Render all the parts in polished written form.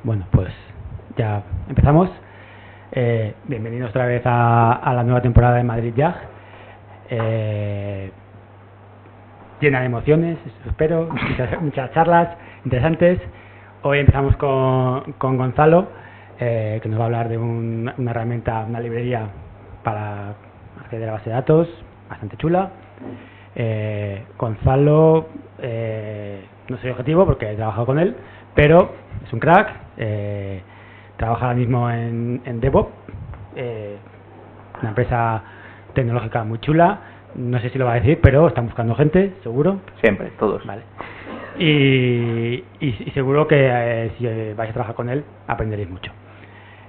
Bueno, pues ya empezamos. Bienvenidos otra vez a la nueva temporada de Madrid Jag. Llena de emociones, espero, muchas charlas interesantes. Hoy empezamos con Gonzalo, que nos va a hablar de una herramienta, una librería para acceder a base de datos, bastante chula. Gonzalo, no soy objetivo porque he trabajado con él, pero es un crack. Trabaja ahora mismo en DevOps, una empresa tecnológica muy chula. No sé si lo va a decir, pero están buscando gente, seguro. Siempre, todos. Vale. Y seguro que si vais a trabajar con él, aprenderéis mucho.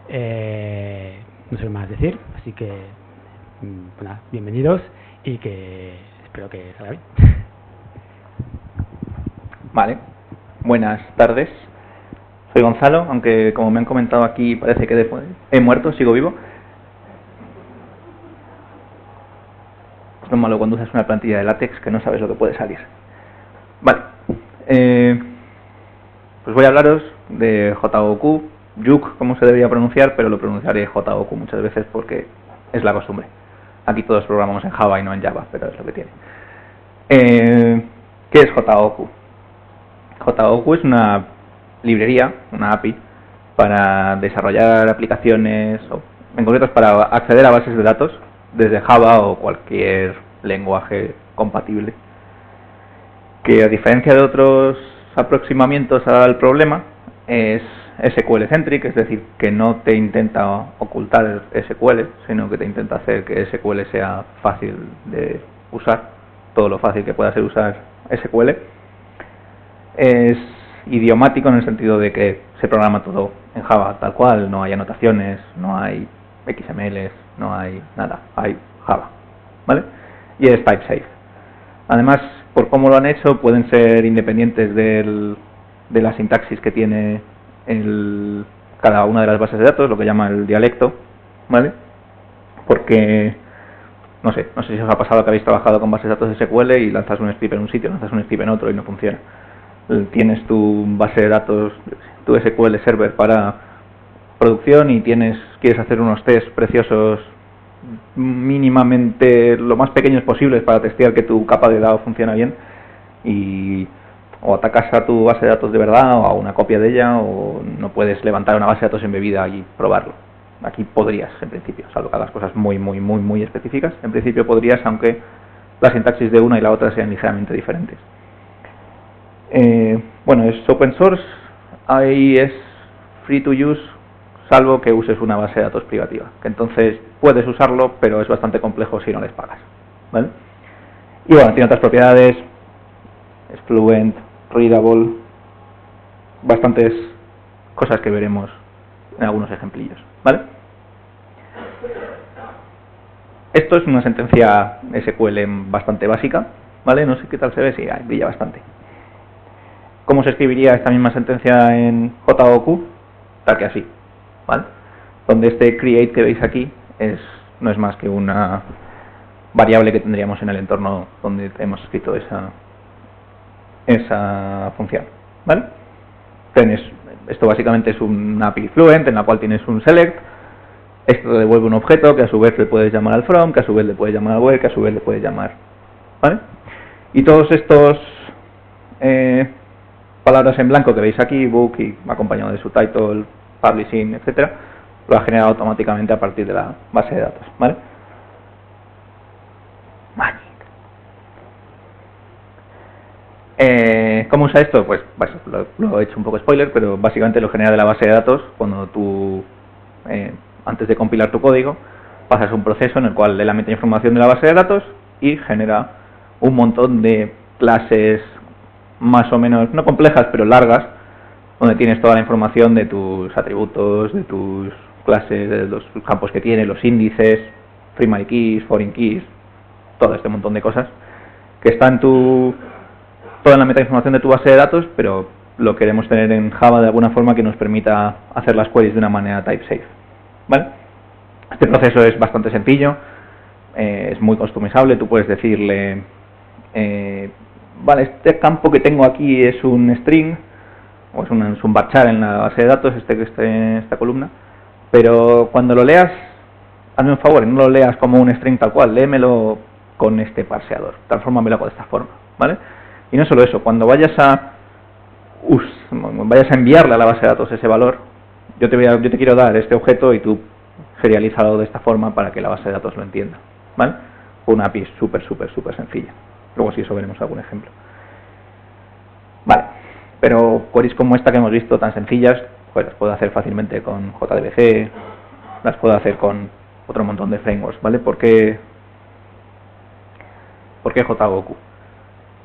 No sé qué más decir, así que nada, bienvenidos y que espero que salga bien. Vale, buenas tardes. Soy Gonzalo, aunque como me han comentado aquí parece que he muerto, sigo vivo. Es lo malo cuando usas una plantilla de látex que no sabes lo que puede salir. Vale, pues voy a hablaros de JOQ, Juk, como se debería pronunciar, pero lo pronunciaré JOQ muchas veces porque es la costumbre. Aquí todos programamos en Java y no en Java, pero es lo que tiene. ¿Qué es JOQ? JOQ es una librería, una API, para desarrollar aplicaciones, o en concreto es para acceder a bases de datos desde Java o cualquier lenguaje compatible, que a diferencia de otros aproximamientos al problema es SQL centric, es decir, que no te intenta ocultar SQL, sino que te intenta hacer que SQL sea fácil de usar, todo lo fácil que pueda ser usar SQL. Es idiomático en el sentido de que se programa todo en Java tal cual, no hay anotaciones, no hay XMLs, no hay nada, hay Java, ¿vale? Y es type safe. Además, por cómo lo han hecho, pueden ser independientes de la sintaxis que tiene cada una de las bases de datos, lo que llama el dialecto, ¿vale? Porque no sé si os ha pasado que habéis trabajado con bases de datos de SQL y lanzas un script en un sitio, lanzas un script en otro y no funciona. Tienes tu base de datos, tu SQL Server para producción y quieres hacer unos tests preciosos mínimamente lo más pequeños posibles para testear que tu capa de datos funciona bien, o atacas a tu base de datos de verdad o a una copia de ella, o no puedes levantar una base de datos embebida y probarlo. Aquí podrías, en principio, salvo que hagas cosas muy específicas. En principio podrías, aunque la sintaxis de una y la otra sean ligeramente diferentes. Bueno, es open source, ahí es free to use, salvo que uses una base de datos privativa, que entonces puedes usarlo, pero es bastante complejo si no les pagas, ¿vale? Y bueno, tiene otras propiedades, es fluent, readable, bastantes cosas que veremos en algunos ejemplillos, ¿vale? Esto es una sentencia SQL bastante básica, ¿vale? No sé qué tal se ve, sí, brilla bastante. ¿Cómo se escribiría esta misma sentencia en JOQ? Tal que así, ¿vale? Donde este create que veis aquí no es más que una variable que tendríamos en el entorno donde hemos escrito esa función, ¿vale? Esto básicamente es una API Fluent en la cual tienes un select, esto devuelve un objeto que a su vez le puedes llamar al from, que a su vez le puedes llamar al where, que a su vez le puedes llamar, ¿vale? Y todos estos palabras en blanco que veis aquí, book y acompañado de su title, publishing, etcétera, lo ha generado automáticamente a partir de la base de datos, ¿vale? ¿Cómo usa esto? Pues lo he hecho un poco spoiler, pero básicamente lo genera de la base de datos cuando tú, antes de compilar tu código, pasas un proceso en el cual le mete información de la base de datos y genera un montón de clases más o menos, no complejas, pero largas, donde tienes toda la información de tus atributos, de tus clases, de los campos que tiene, los índices, primary keys, foreign keys, todo este montón de cosas que está toda la metainformación de tu base de datos, pero lo queremos tener en Java de alguna forma que nos permita hacer las queries de una manera type safe, ¿vale? Este proceso es bastante sencillo, es muy customizable. Tú puedes decirle vale, este campo que tengo aquí es un string, o es un varchar en la base de datos, esta columna, pero cuando lo leas, hazme un favor, no lo leas como un string tal cual, léemelo con este parseador, transfórmamelo de esta forma, ¿vale? Y no solo eso, cuando vayas a enviarle a la base de datos ese valor, yo te quiero dar este objeto y tú serialízalo de esta forma para que la base de datos lo entienda, ¿vale? Una API súper sencilla. Luego si eso veremos algún ejemplo. Vale, pero queries como esta que hemos visto, tan sencillas, pues las puedo hacer fácilmente con JDBC, las puedo hacer con otro montón de frameworks, ¿vale? ¿Por qué JGoku?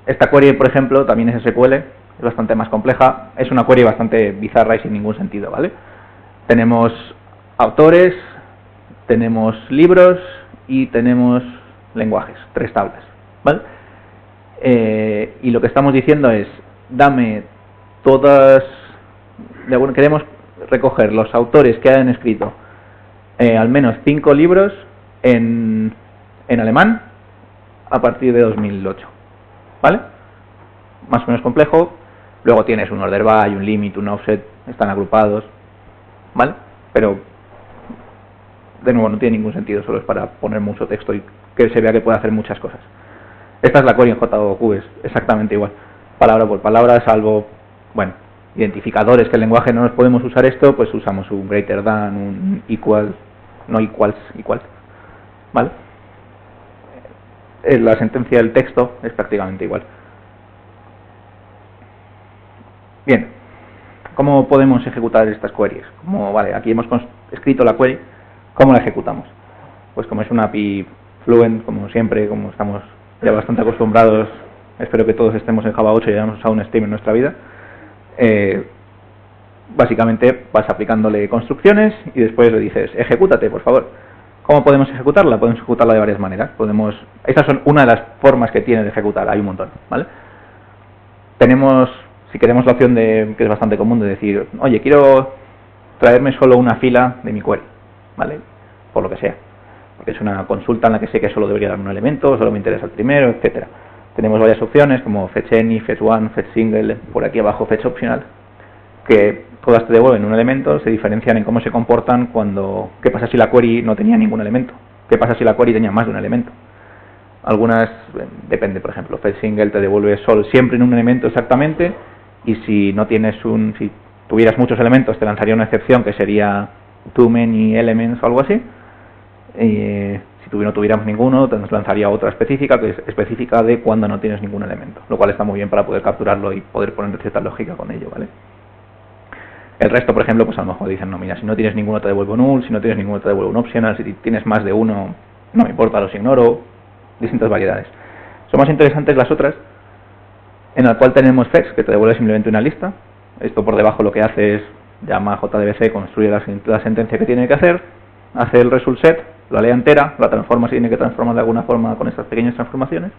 Esta query, por ejemplo, también es SQL, es bastante más compleja, es una query bastante bizarra y sin ningún sentido, ¿vale? Tenemos autores, tenemos libros y tenemos lenguajes, 3 tablas, ¿vale? Y lo que estamos diciendo es, dame todas, queremos recoger los autores que hayan escrito al menos 5 libros en alemán a partir de 2008, ¿vale? Más o menos complejo. Luego tienes un order by, un limit, un offset, están agrupados, ¿vale? Pero de nuevo no tiene ningún sentido, solo es para poner mucho texto y que se vea que puede hacer muchas cosas. Esta es la query en JGoku, es exactamente igual, palabra por palabra, salvo, bueno, identificadores que el lenguaje no nos podemos usar esto, pues usamos un greater than, un equal, no equals, ¿vale? La sentencia del texto es prácticamente igual. Bien, ¿cómo podemos ejecutar estas queries? Vale, aquí hemos escrito la query, ¿cómo la ejecutamos? Pues como es una API Fluent, como siempre, como estamos ya bastante acostumbrados, espero que todos estemos en Java 8 y hayamos usado un stream en nuestra vida, básicamente vas aplicándole construcciones y después le dices, ejecútate, por favor. ¿Cómo podemos ejecutarla? Podemos ejecutarla de varias maneras. Estas son una de las formas que tiene de ejecutar, hay un montón, ¿vale? Tenemos, si queremos la opción que es bastante común, de decir, oye, quiero traerme solo una fila de mi query, ¿vale? Por lo que sea. Porque es una consulta en la que sé que solo debería dar un elemento, solo me interesa el primero, etcétera. Tenemos varias opciones como fetch any, fetch one, fetch single, por aquí abajo fetch optional, que todas te devuelven un elemento, se diferencian en cómo se comportan qué pasa si la query no tenía ningún elemento, qué pasa si la query tenía más de un elemento. Algunas, depende, por ejemplo, fetch single te devuelve solo siempre en un elemento exactamente, y si tuvieras muchos elementos te lanzaría una excepción que sería too many elements o algo así. Si no tuviéramos ninguno, te nos lanzaría otra específica, que es específica de cuando no tienes ningún elemento, lo cual está muy bien para poder capturarlo y poder poner cierta lógica con ello, ¿vale? El resto, por ejemplo, pues a lo mejor dicen, no, mira, si no tienes ninguno te devuelvo null, si no tienes ninguno te devuelvo un optional, si tienes más de uno, no me importa, los ignoro, distintas variedades. Son más interesantes las otras, en la cual tenemos fetch, que te devuelve simplemente una lista. Esto por debajo lo que hace es, llama a JDBC, construye la sentencia que tiene que hacer, hace el result set, la lee entera, la transforma si tiene que transformar de alguna forma con estas pequeñas transformaciones,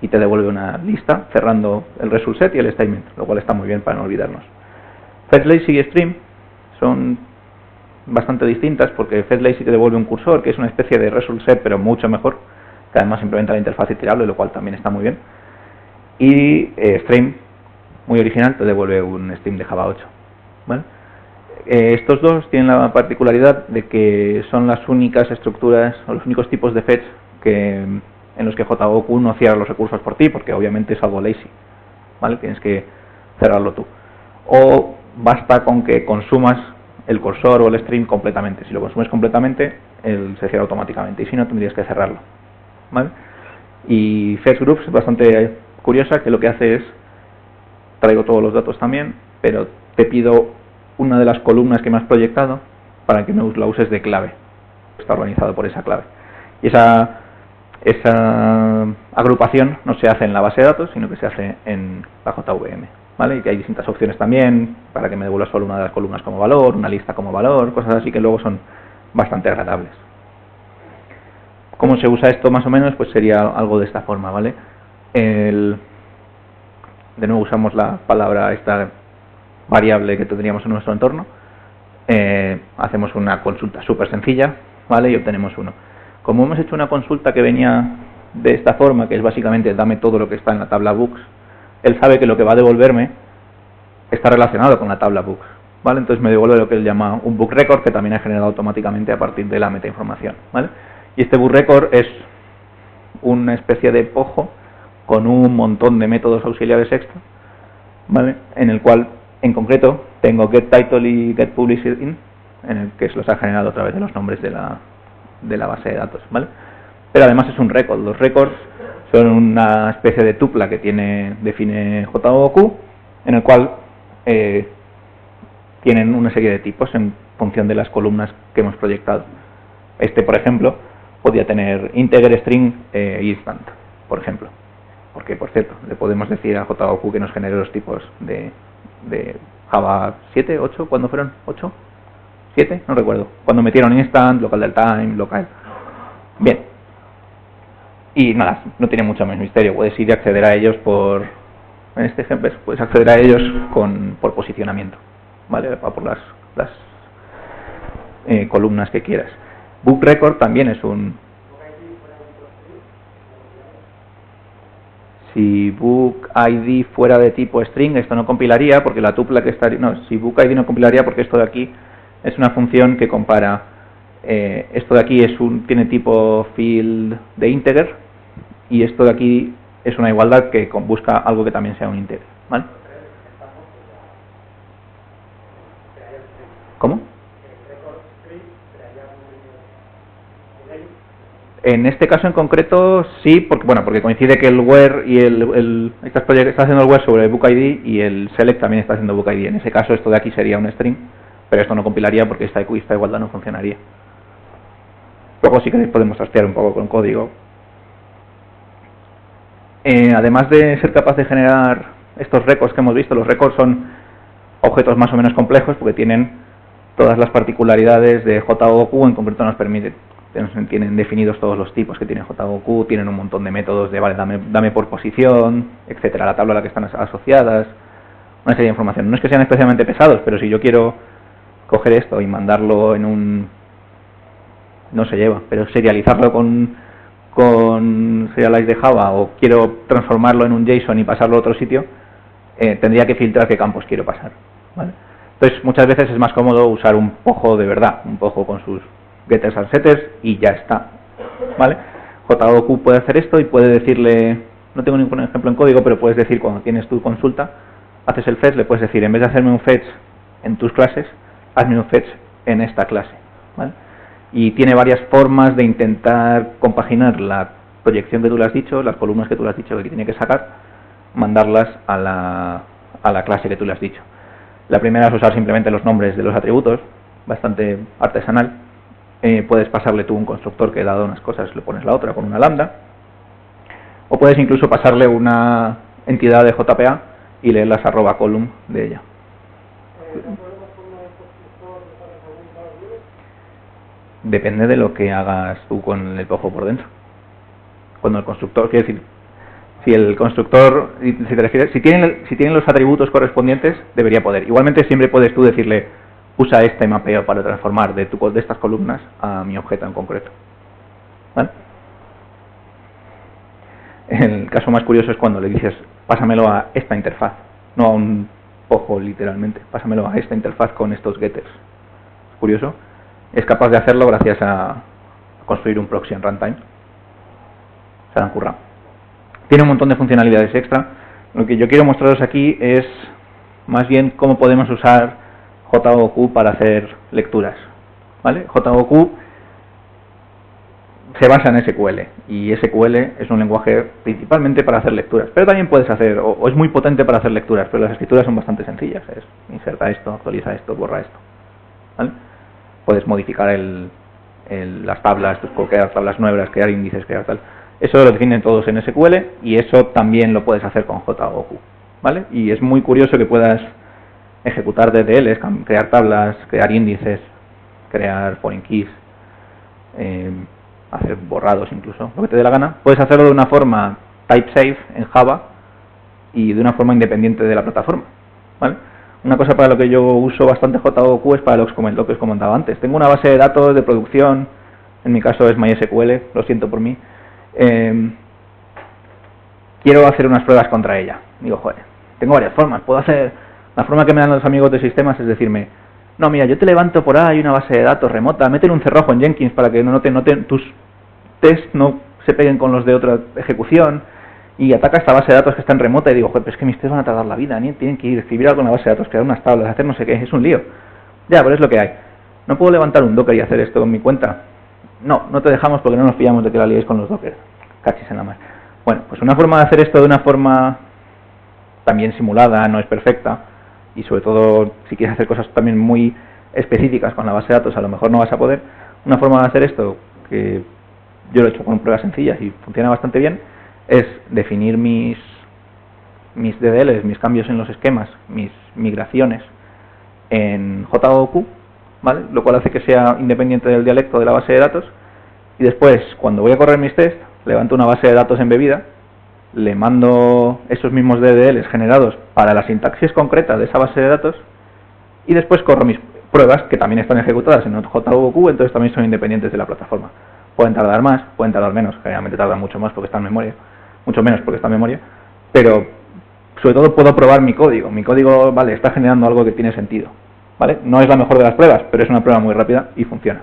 y te devuelve una lista cerrando el result set y el statement, lo cual está muy bien para no olvidarnos. FetchLazy y Stream son bastante distintas porque FetchLazy te devuelve un cursor, que es una especie de result set pero mucho mejor, que además implementa la interfaz iterable, lo cual también está muy bien. Y Stream, muy original, te devuelve un stream de Java 8, ¿vale? Estos dos tienen la particularidad de que son las únicas estructuras o los únicos tipos de fetch en los que JGoku no cierra los recursos por ti, porque obviamente es algo lazy, ¿vale? Tienes que cerrarlo tú. O basta con que consumas el cursor o el stream completamente. Si lo consumes completamente, él se cierra automáticamente, y si no, tendrías que cerrarlo, ¿vale? Y Fetch Groups es bastante curiosa, que lo que hace es, traigo todos los datos también, pero te pido una de las columnas que me has proyectado para que la uses de clave. Está organizado por esa clave. Y esa agrupación no se hace en la base de datos, sino que se hace en la JVM, ¿vale? Y que hay distintas opciones también para que me devuelva solo una de las columnas como valor, una lista como valor, cosas así que luego son bastante agradables. ¿Cómo se usa esto más o menos? Pues sería algo de esta forma, ¿vale? De nuevo usamos la palabra esta variable que tendríamos en nuestro entorno. Hacemos una consulta súper sencilla, ¿vale? Y obtenemos uno. Como hemos hecho una consulta que venía de esta forma, que es básicamente dame todo lo que está en la tabla books, él sabe que lo que va a devolverme está relacionado con la tabla books, ¿vale? Entonces me devuelve lo que él llama un book record, que también ha generado automáticamente a partir de la metainformación, ¿vale? Y este book record es una especie de pojo con un montón de métodos auxiliares extra, ¿vale? En el cual, en concreto, tengo getTitle y getPublishedIn, en el que se los ha generado a través de los nombres de la base de datos, ¿vale? Pero además es un record. Los records son una especie de tupla que define JOQ, en el cual tienen una serie de tipos en función de las columnas que hemos proyectado. Este, por ejemplo, podía tener integer, string instant, por ejemplo. Porque, por cierto, le podemos decir a JOQ que nos genere los tipos de Java 7, 8, ¿cuándo fueron? ¿8? ¿7? No recuerdo. Cuando metieron instant, local del time, local. Bien. Y nada, no tiene mucho más misterio. Puedes ir y acceder a ellos en este ejemplo, puedes acceder a ellos por posicionamiento, ¿vale? Por las columnas que quieras. Book record también es si book ID fuera de tipo string, esto no compilaría porque la tupla que estaría... No, si book ID no compilaría porque esto de aquí es una función que compara... esto de aquí tiene tipo field de integer y esto de aquí es una igualdad que busca algo que también sea un integer, ¿vale? ¿Cómo? En este caso en concreto sí, porque coincide que el where y está haciendo el where sobre el book ID y el select también está haciendo book ID. En ese caso esto de aquí sería un string, pero esto no compilaría porque esta igualdad no funcionaría. Luego si queréis podemos trastear un poco con código. Además de ser capaz de generar estos records que hemos visto, los records son objetos más o menos complejos porque tienen todas las particularidades de JOQ, en concreto tienen definidos todos los tipos que tiene JOQ, tienen un montón de métodos de, vale, dame por posición, etcétera, la tabla a la que están asociadas, una serie de información. No es que sean especialmente pesados, pero si yo quiero coger esto y mandarlo no se lleva, pero serializarlo con serialize de Java o quiero transformarlo en un JSON y pasarlo a otro sitio, tendría que filtrar qué campos quiero pasar, ¿vale? Entonces muchas veces es más cómodo usar un pojo de verdad, un pojo con sus getters and setters y ya está, ¿vale? JOQ puede hacer esto y puede decirle, no tengo ningún ejemplo en código, pero puedes decir cuando tienes tu consulta, haces el fetch, le puedes decir, en vez de hacerme un fetch en tus clases, hazme un fetch en esta clase, ¿vale? Y tiene varias formas de intentar compaginar la proyección que tú le has dicho, las columnas que tú le has dicho que tiene que sacar, mandarlas a la clase que tú le has dicho. La primera es usar simplemente los nombres de los atributos, bastante artesanal. Puedes pasarle tú un constructor que dado unas cosas, le pones la otra con una lambda. O puedes incluso pasarle una entidad de JPA y leer las @column de ella. Depende de lo que hagas tú con el pojo por dentro. Cuando el constructor, quiere decir, si el constructor, si te refieres, si tienen los atributos correspondientes, debería poder. Igualmente siempre puedes tú decirle, usa este mapeo para transformar de estas columnas a mi objeto en concreto, ¿vale? El caso más curioso es cuando le dices, pásamelo a esta interfaz, no a un pojo literalmente, pásamelo a esta interfaz con estos getters. ¿Es curioso? Es capaz de hacerlo gracias a construir un proxy en runtime. Se han currado. Tiene un montón de funcionalidades extra. Lo que yo quiero mostraros aquí es más bien cómo podemos usar JOQ para hacer lecturas, ¿vale? JOQ se basa en SQL y SQL es un lenguaje principalmente para hacer lecturas, pero también puedes hacer, o es muy potente para hacer lecturas, pero las escrituras son bastante sencillas, es inserta esto, actualiza esto, borra esto, ¿vale? Puedes modificar las tablas, crear tablas nuevas, crear índices, crear tal. Eso lo definen todos en SQL y eso también lo puedes hacer con JOQ, ¿vale? Y es muy curioso que puedas ejecutar DDLs, crear tablas, crear índices, crear foreign keys, hacer borrados incluso, lo que te dé la gana. Puedes hacerlo de una forma type-safe en Java y de una forma independiente de la plataforma, ¿vale? Una cosa para lo que yo uso bastante JOQ es para lo que os comentaba antes. Tengo una base de datos de producción, en mi caso es MySQL, lo siento por mí. Quiero hacer unas pruebas contra ella. Digo, joder, tengo varias formas. Puedo hacer La forma que me dan los amigos de sistemas es decirme, no, mira, yo te levanto por ahí una base de datos remota, métele un cerrojo en Jenkins para que no tus tests no se peguen con los de otra ejecución, y ataca esta base de datos que está en remota, y digo, joder, pero es que mis tests van a tardar la vida, ni tienen que ir, escribir algo en la base de datos, crear unas tablas, hacer no sé qué, es un lío. Ya, pero es lo que hay. ¿No puedo levantar un Docker y hacer esto con mi cuenta? No te dejamos porque no nos pillamos de que la liéis con los Docker. Cachis en la mar. Bueno, pues una forma de hacer esto de una forma también simulada, no es perfecta, y sobre todo si quieres hacer cosas también muy específicas con la base de datos, a lo mejor no vas a poder. Una forma de hacer esto, que yo lo he hecho con pruebas sencillas y funciona bastante bien, es definir mis DDLs, mis cambios en los esquemas, mis migraciones en JOQ, ¿vale? Lo cual hace que sea independiente del dialecto de la base de datos, y después, cuando voy a correr mis tests, levanto una base de datos embebida, le mando esos mismos DDLs generados para la sintaxis concreta de esa base de datos, y después corro mis pruebas, que también están ejecutadas en JOQ, entonces también son independientes de la plataforma. Pueden tardar más, pueden tardar menos, generalmente tardan mucho más porque está en memoria, mucho menos porque está en memoria, pero sobre todo puedo probar mi código. Mi código, vale, está generando algo que tiene sentido, ¿vale? No es la mejor de las pruebas, pero es una prueba muy rápida y funciona.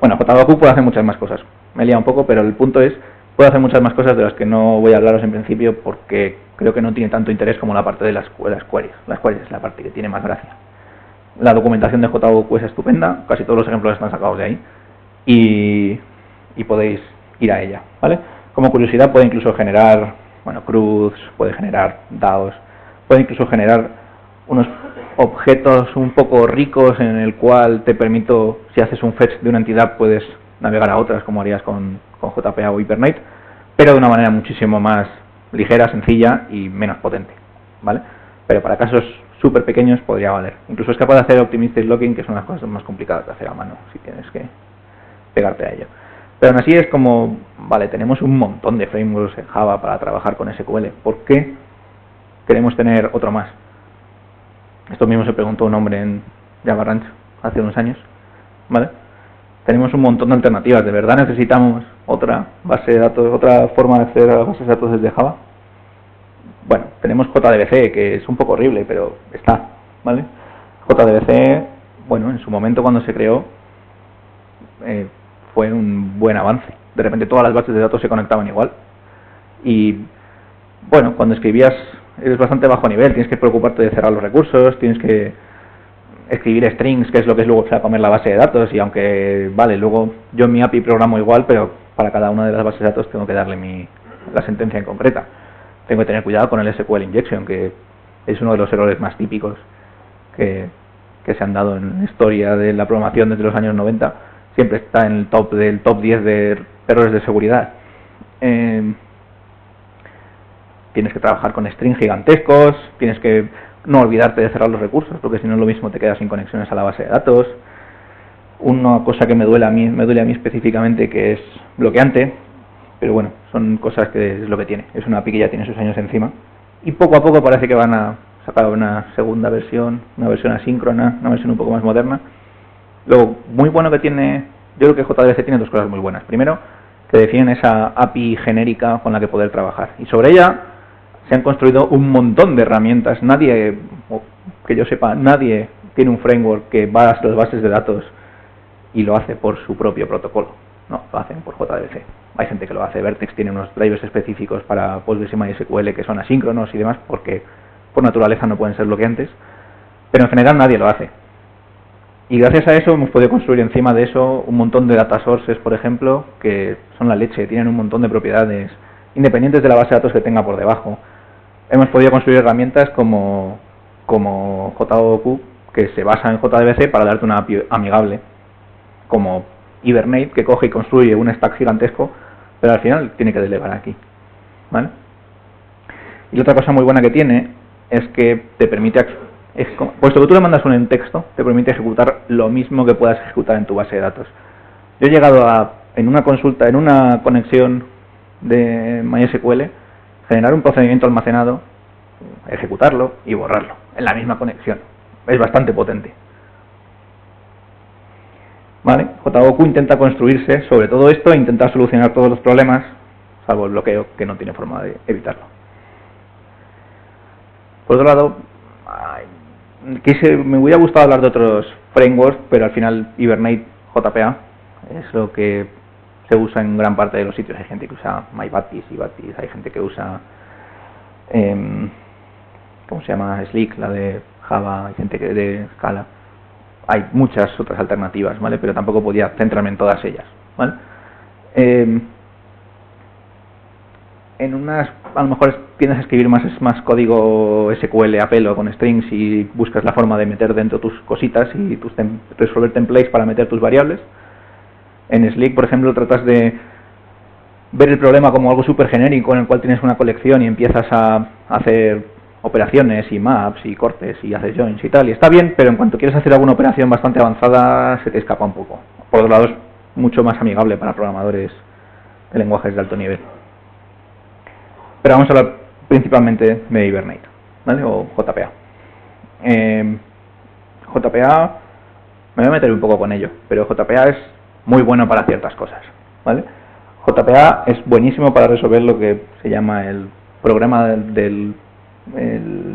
Bueno, JOQ puede hacer muchas más cosas. Me he liado un poco, pero el punto es, puede hacer muchas más cosas de las que no voy a hablaros en principio porque creo que no tiene tanto interés como la parte de las queries. Las queries es la parte que tiene más gracia. La documentación de JOQ es estupenda, casi todos los ejemplos están sacados de ahí, y podéis ir a ella, ¿vale? Como curiosidad puede incluso generar, bueno, CRUDs, puede generar DAOs, puede incluso generar unos objetos un poco ricos en el cual te permito, si haces un fetch de una entidad, puedes navegar a otras como harías con JPA o Hibernate, pero de una manera muchísimo más ligera, sencilla y menos potente, ¿vale? Pero para casos súper pequeños podría valer. Incluso es capaz de hacer optimistic locking, que son las cosas más complicadas de hacer a mano, si tienes que pegarte a ello. Pero aún así es como, vale, tenemos un montón de frameworks en Java para trabajar con SQL. ¿Por qué queremos tener otro más? Esto mismo se preguntó un hombre en Java Ranch hace unos años, ¿vale? Tenemos un montón de alternativas. ¿De verdad necesitamos otra base de datos, otra forma de hacer bases de datos desde Java? Bueno, tenemos JDBC, que es un poco horrible, pero está, ¿vale? JDBC, bueno, en su momento cuando se creó, fue un buen avance. De repente todas las bases de datos se conectaban igual. Y, bueno, cuando escribías eres bastante bajo nivel, tienes que preocuparte de cerrar los recursos, tienes que escribir strings, que es lo que luego se va a comer la base de datos, y aunque, vale, luego yo en mi API programo igual, pero para cada una de las bases de datos tengo que darle la sentencia en concreta. Tengo que tener cuidado con el SQL injection, que es uno de los errores más típicos que se han dado en la historia de la programación desde los años 90. Siempre está en el top 10 de errores de seguridad. Tienes que trabajar con strings gigantescos, tienes que no olvidarte de cerrar los recursos, porque si no lo mismo te quedas sin conexiones a la base de datos. Una cosa que me duele a mí específicamente, que es bloqueante, pero bueno, son cosas que es lo que tiene. Es una API que ya tiene sus años encima. Y poco a poco parece que van a sacar una segunda versión, una versión asíncrona, una versión un poco más moderna. Lo muy bueno que tiene, yo creo que JDBC tiene dos cosas muy buenas. Primero, que definen esa API genérica con la que poder trabajar. Y sobre ella se han construido un montón de herramientas. Nadie, o que yo sepa, nadie tiene un framework que va a las bases de datos y lo hace por su propio protocolo. No, lo hacen por JDBC. Hay gente que lo hace. Vertex tiene unos drivers específicos para Postgres y MySQL que son asíncronos y demás, porque por naturaleza no pueden ser bloqueantes. Pero en general nadie lo hace. Y gracias a eso hemos podido construir encima de eso un montón de data sources, por ejemplo, que son la leche, tienen un montón de propiedades independientes de la base de datos que tenga por debajo. Hemos podido construir herramientas como JOQ, que se basa en JDBC para darte una API amigable, como Hibernate, que coge y construye un stack gigantesco, pero al final tiene que delegar aquí, ¿vale? Y otra cosa muy buena que tiene es que te permite, puesto que tú le mandas un en texto, te permite ejecutar lo mismo que puedas ejecutar en tu base de datos. Yo he llegado a, en una consulta, en una conexión de MySQL, generar un procedimiento almacenado, ejecutarlo y borrarlo en la misma conexión. Es bastante potente. ¿Vale? JOQ intenta construirse sobre todo esto e intentar solucionar todos los problemas, salvo el bloqueo, que no tiene forma de evitarlo. Por otro lado, me hubiera gustado hablar de otros frameworks, pero al final Hibernate JPA es lo que se usa en gran parte de los sitios. Hay gente que usa MyBatis y Batis, hay gente que usa ¿cómo se llama? Slick, la de Java, hay gente que de Scala. Hay muchas otras alternativas, ¿vale? Pero tampoco podía centrarme en todas ellas, ¿vale? En unas, a lo mejor tiendes a escribir más código SQL a pelo con strings y buscas la forma de meter dentro tus cositas y resolver templates para meter tus variables. En Slick, por ejemplo, tratas de ver el problema como algo súper genérico en el cual tienes una colección y empiezas a hacer operaciones y maps y cortes y haces joins y tal, y está bien, pero en cuanto quieres hacer alguna operación bastante avanzada se te escapa un poco. Por otro lado, es mucho más amigable para programadores de lenguajes de alto nivel. Pero vamos a hablar principalmente de Hibernate, ¿vale? O JPA. JPA, me voy a meter un poco con ello, pero JPA es muy bueno para ciertas cosas, ¿vale? JPA es buenísimo para resolver lo que se llama el problema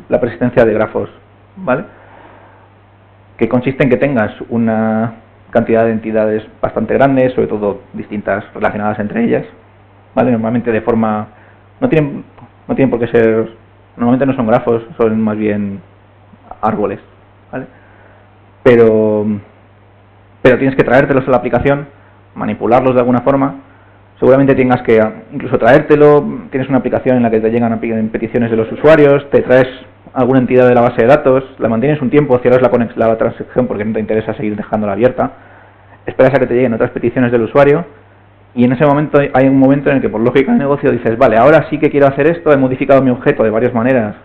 la persistencia de grafos, ¿vale? Que consiste en que tengas una cantidad de entidades bastante grandes, sobre todo distintas relacionadas entre ellas, ¿vale? Normalmente de forma... No tienen por qué ser... Normalmente no son grafos, son más bien árboles, ¿vale? Pero tienes que traértelos a la aplicación, manipularlos de alguna forma. Seguramente tengas que incluso traértelo, tienes una aplicación en la que te llegan peticiones de los usuarios, te traes alguna entidad de la base de datos, la mantienes un tiempo, cierras la transacción porque no te interesa seguir dejándola abierta, esperas a que te lleguen otras peticiones del usuario y en ese momento hay un momento en el que por lógica de negocio dices, vale, ahora sí que quiero hacer esto, he modificado mi objeto de varias maneras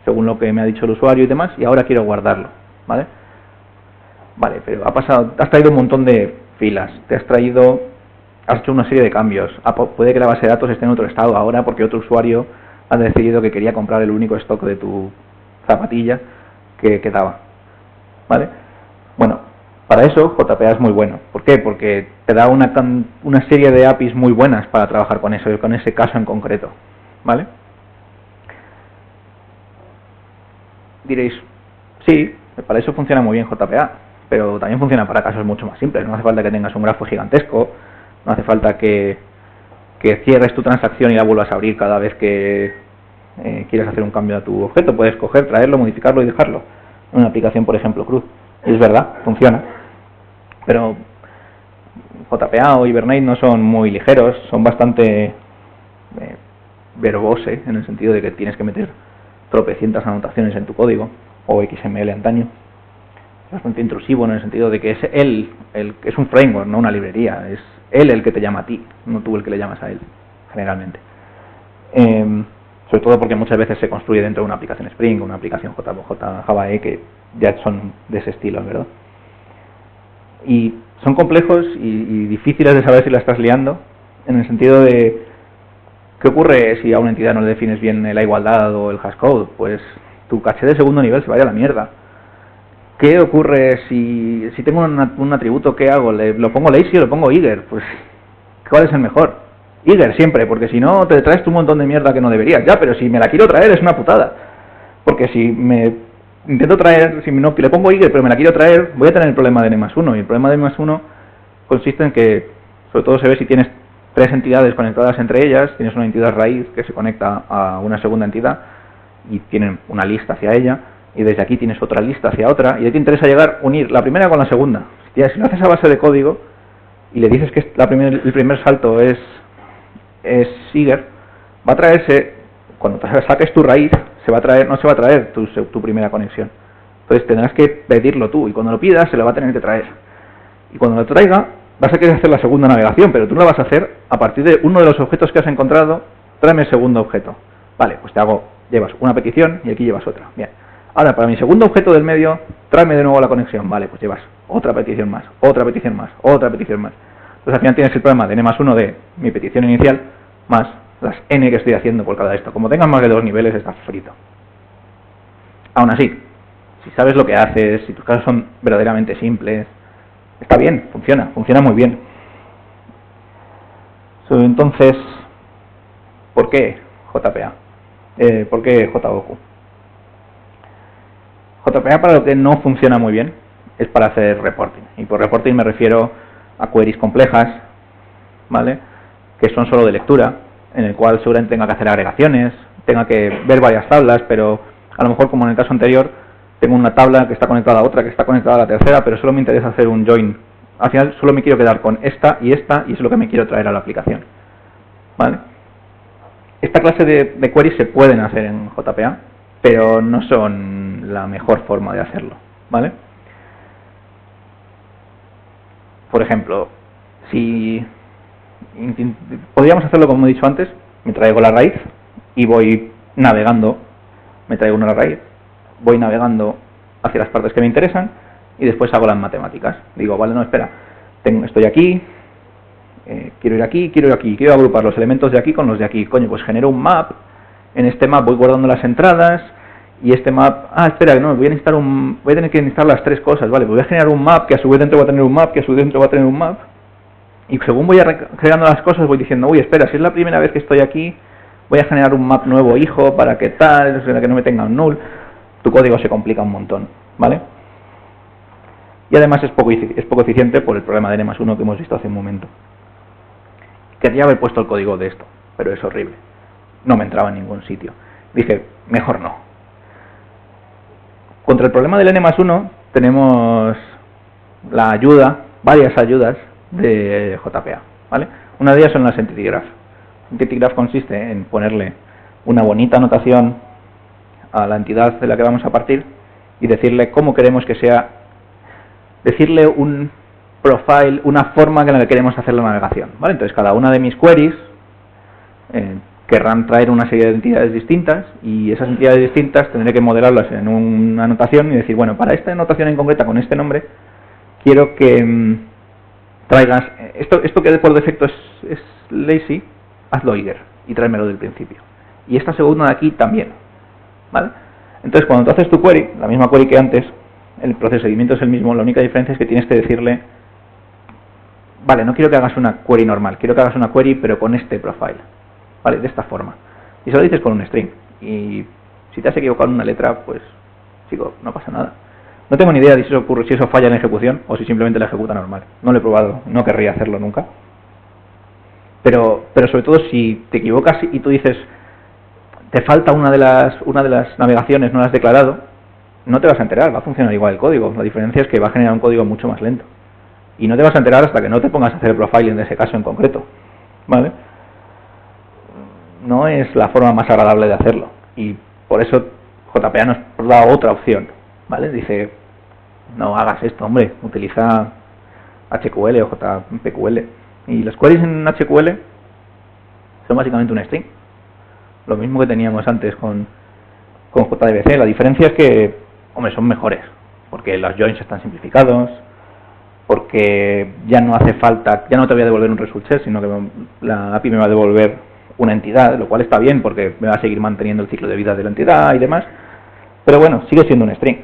según lo que me ha dicho el usuario y demás, y ahora quiero guardarlo, ¿vale? Vale, pero has traído un montón de filas, has hecho una serie de cambios, puede que la base de datos esté en otro estado ahora porque otro usuario ha decidido que quería comprar el único stock de tu zapatilla que quedaba, ¿vale? Bueno, para eso JPA es muy bueno. ¿Por qué? Porque te da una serie de APIs muy buenas para trabajar con eso, con ese caso en concreto, ¿vale? Diréis, sí, para eso funciona muy bien JPA, pero también funciona para casos mucho más simples. No hace falta que tengas un grafo gigantesco, no hace falta que cierres tu transacción y la vuelvas a abrir cada vez que quieras hacer un cambio a tu objeto. Puedes coger, traerlo, modificarlo y dejarlo. En una aplicación, por ejemplo, CRUD. Y es verdad, funciona. Pero JPA o Hibernate no son muy ligeros, son bastante verbose, en el sentido de que tienes que meter tropecientas anotaciones en tu código, o XML antaño. Es bastante intrusivo en el sentido de que es es un framework, no una librería, es él el que te llama a ti, no tú el que le llamas a él, generalmente. Sobre todo porque muchas veces se construye dentro de una aplicación Spring, una aplicación Java E, que ya son de ese estilo, ¿verdad? Y son complejos y difíciles de saber si la estás liando, en el sentido de ¿qué ocurre si a una entidad no le defines bien la igualdad o el hashcode? Pues tu caché de segundo nivel se vaya a la mierda. ¿Qué ocurre si tengo un atributo? ¿Qué hago? ¿Lo pongo lazy o lo pongo eager? Pues, ¿cuál es el mejor? Eager siempre, porque si no te traes un montón de mierda que no deberías. Ya, pero si me la quiero traer es una putada. Porque si me intento traer, si no le pongo eager pero me la quiero traer, voy a tener el problema de n+1. Y el problema de n+1 consiste en que, sobre todo se ve si tienes tres entidades conectadas entre ellas, tienes una entidad raíz que se conecta a una segunda entidad y tienen una lista hacia ella, y desde aquí tienes otra lista hacia otra, y ahí te interesa unir la primera con la segunda. Si lo haces a base de código y le dices que el primer salto es eager, va a traerse, cuando saques tu raíz, no se va a traer tu primera conexión. Entonces tendrás que pedirlo tú, y cuando lo pidas se lo va a tener que traer. Y cuando lo traiga, vas a querer hacer la segunda navegación, pero tú la vas a hacer a partir de uno de los objetos que has encontrado. Tráeme el segundo objeto. Vale, pues llevas una petición y aquí llevas otra. Bien. Ahora, para mi segundo objeto del medio, tráeme de nuevo la conexión. Vale, pues llevas otra petición más, otra petición más, otra petición más. Entonces al final tienes el problema de n+1 de mi petición inicial más las n que estoy haciendo por cada esto. Como tengas más de 2 niveles, estás frito. Aún así, si sabes lo que haces, si tus casos son verdaderamente simples, está bien, funciona muy bien. Entonces, ¿por qué JPA? ¿Por qué JOQ? JPA para lo que no funciona muy bien es para hacer reporting. Y por reporting me refiero a queries complejas, ¿vale? Que son solo de lectura, en el cual seguramente tenga que hacer agregaciones, tenga que ver varias tablas, pero a lo mejor, como en el caso anterior, tengo una tabla que está conectada a otra, que está conectada a la tercera, pero solo me interesa hacer un join. Al final solo me quiero quedar con esta, y eso es lo que me quiero traer a la aplicación, ¿vale? Esta clase de queries se pueden hacer en JPA, pero no son la mejor forma de hacerlo, ¿vale? Por ejemplo, si podríamos hacerlo como he dicho antes, me traigo la raíz y voy navegando, me traigo una raíz, voy navegando hacia las partes que me interesan y después hago las matemáticas. Digo, vale, no, espera, estoy aquí, quiero ir aquí, quiero agrupar los elementos de aquí con los de aquí. Coño, pues genero un map, en este map voy guardando las entradas y este map, espera, no, voy a tener que instalar las tres cosas, vale, voy a generar un map que a su vez dentro va a tener un map, que a su vez dentro va a tener un map. Y según voy creando las cosas voy diciendo, uy, espera, si es la primera vez que estoy aquí, voy a generar un map nuevo hijo para que tal, para que no me tenga un null. Tu código se complica un montón, ¿vale? Y además es poco eficiente por el problema de N+1 que hemos visto hace un momento. Quería haber puesto el código de esto, pero es horrible. No me entraba en ningún sitio. Dije, mejor no. Contra el problema del N+1 tenemos la ayuda, varias ayudas de JPA, ¿vale? Una de ellas son las Entity Graph. Entity Graph consiste en ponerle una bonita anotación a la entidad de la que vamos a partir y decirle cómo queremos que sea, decirle un profile, una forma en la que queremos hacer la navegación, ¿vale? Entonces cada una de mis queries querrán traer una serie de entidades distintas y esas entidades distintas tendré que modelarlas en una anotación y decir, bueno, para esta anotación en concreta con este nombre quiero que traigas, esto que por defecto es lazy, hazlo eager y tráemelo del principio. Y esta segunda de aquí también, ¿vale? Entonces cuando tú haces tu query, la misma query que antes, el procedimiento es el mismo, la única diferencia es que tienes que decirle, vale, no quiero que hagas una query normal, quiero que hagas una query pero con este profile, ¿vale? De esta forma. Y se lo dices con un string. Y si te has equivocado en una letra, pues, chico, no pasa nada. No tengo ni idea de si eso ocurre, si eso falla en la ejecución o si simplemente la ejecuta normal. No lo he probado, no querría hacerlo nunca. Pero sobre todo si te equivocas y tú dices, te falta una de las navegaciones, no la has declarado, no te vas a enterar, va a funcionar igual el código. La diferencia es que va a generar un código mucho más lento. Y no te vas a enterar hasta que no te pongas a hacer el profiling de ese caso en concreto, ¿vale? No es la forma más agradable de hacerlo. Y por eso JPA nos da otra opción, ¿vale? Dice, no hagas esto, hombre, utiliza HQL o JPQL. Y las queries en HQL son básicamente un string. Lo mismo que teníamos antes con JDBC. La diferencia es que, hombre, son mejores, porque los joins están simplificados, porque ya no hace falta, ya no te voy a devolver un result set, sino que la API me va a devolver una entidad, lo cual está bien porque me va a seguir manteniendo el ciclo de vida de la entidad y demás, pero bueno, sigue siendo un string.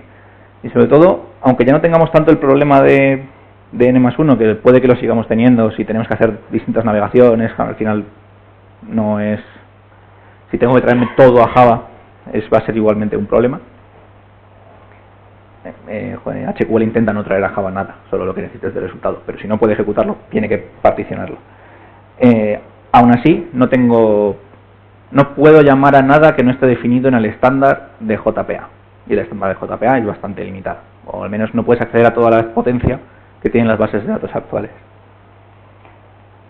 Y sobre todo, aunque ya no tengamos tanto el problema de N+1, que puede que lo sigamos teniendo si tenemos que hacer distintas navegaciones, al final no es, si tengo que traerme todo a Java, va a ser igualmente un problema. HQL intenta no traer a Java nada, solo lo que necesites de resultado, pero si no puede ejecutarlo, tiene que particionarlo. Aún así, no puedo llamar a nada que no esté definido en el estándar de JPA, y el estándar de JPA es bastante limitado, o al menos no puedes acceder a toda la potencia que tienen las bases de datos actuales.